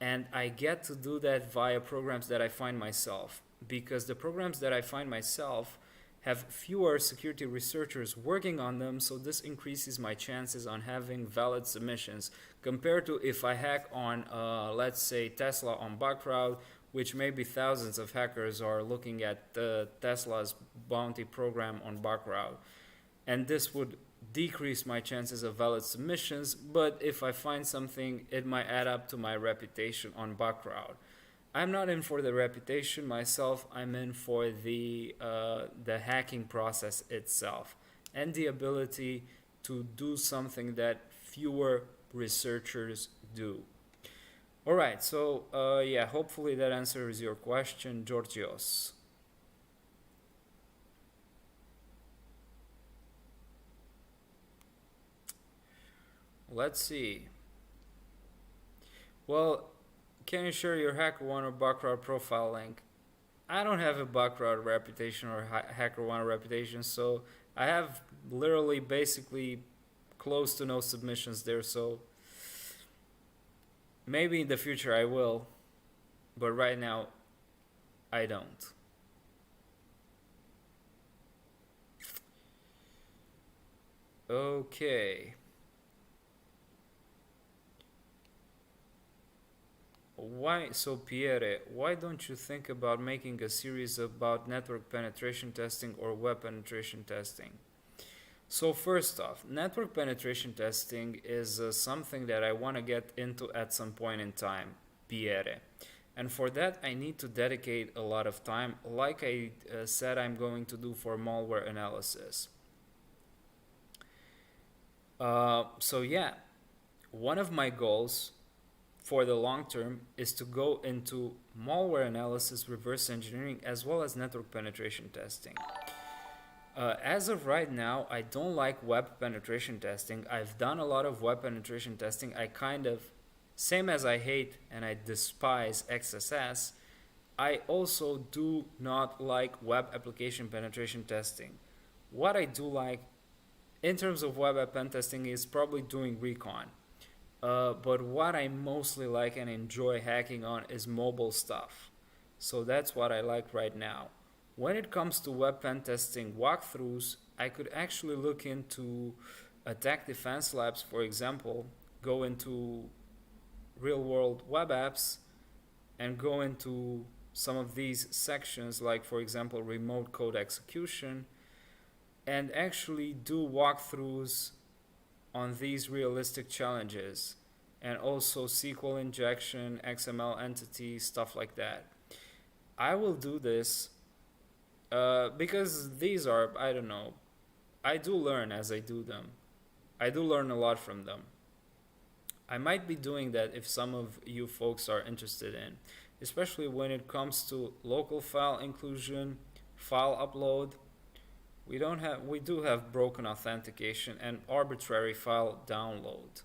S1: and I get to do that via programs that I find myself, because the programs that I find myself have fewer security researchers working on them, so this increases my chances on having valid submissions compared to if I hack on, let's say, Tesla on Bugcrowd, which maybe thousands of hackers are looking at Tesla's bounty program on Bugcrowd. And this would decrease my chances of valid submissions, but if I find something, it might add up to my reputation on Bugcrowd. I'm not in for the reputation myself, I'm in for the hacking process itself and the ability to do something that fewer researchers do. Alright, so yeah, hopefully that answers your question, Georgios. Let's see. Well, can you share your HackerOne or Bugcrowd profile link? I don't have a Bugcrowd reputation or HackerOne reputation, so I have literally basically close to no submissions there, so maybe in the future I will, but right now I don't. Okay. why so Pierre, why don't you think about making a series about network penetration testing or web penetration testing? So first off, network penetration testing is something that I want to get into at some point in time, Pierre. And for that, I need to dedicate a lot of time, like I said I'm going to do for malware analysis. So yeah, one of my goals for the long term is to go into malware analysis, reverse engineering, as well as network penetration testing. As of right now, I don't like web penetration testing. I've done a lot of web penetration testing. I kind of, same as I hate and I despise XSS, I also do not like web application penetration testing. What I do like in terms of web app pen testing is probably doing Recon. But what I mostly like and enjoy hacking on is mobile stuff. So that's what I like right now. When it comes to web pen testing walkthroughs, I could actually look into attack defense labs, for example, go into real world web apps and go into some of these sections, like, for example, remote code execution, and actually do walkthroughs on these realistic challenges, and also SQL injection, XML entity, stuff like that. I will do this because these are, I don't know, I do learn as I do them. I do learn a lot from them. I might be doing that if some of you folks are interested in, especially when it comes to local file inclusion, file upload. We do have broken authentication and arbitrary file download.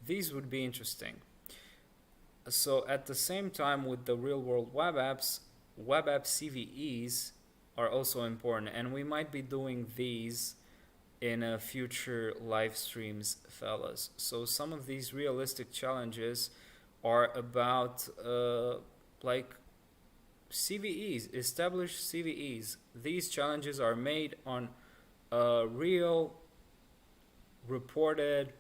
S1: These would be interesting. So at the same time with the real world web app CVEs are also important, and we might be doing these in future live streams, fellas. So some of these realistic challenges are about like CVEs, established CVEs. These challenges are made on real reported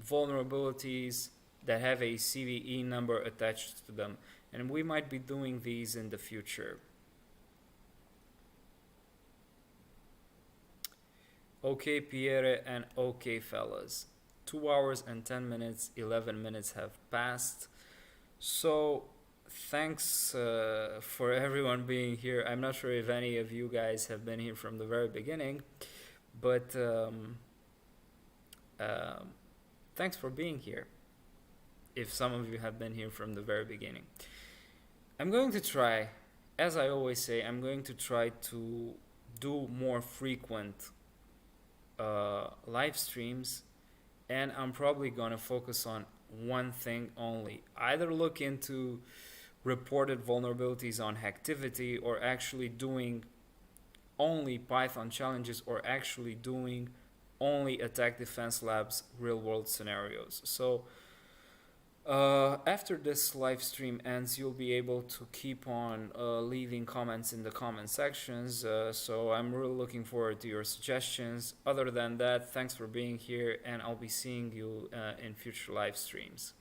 S1: vulnerabilities that have a CVE number attached to them, and we might be doing these in the future. Okay, Pierre, and okay, fellas. 2 hours and 10 minutes, 11 minutes have passed. So thanks for everyone being here. I'm not sure if any of you guys have been here from the very beginning, but thanks for being here. If some of you have been here from the very beginning, I'm going to try, as I always say, I'm going to try to do more frequent live streams, and I'm probably gonna focus on one thing only. Either look into reported vulnerabilities on Hacktivity, or actually doing only Python challenges, or actually doing only Attack Defense Labs real world scenarios. So after this live stream ends, you'll be able to keep on leaving comments in the comment sections. So I'm really looking forward to your suggestions. Other than that, thanks for being here, and I'll be seeing you in future live streams.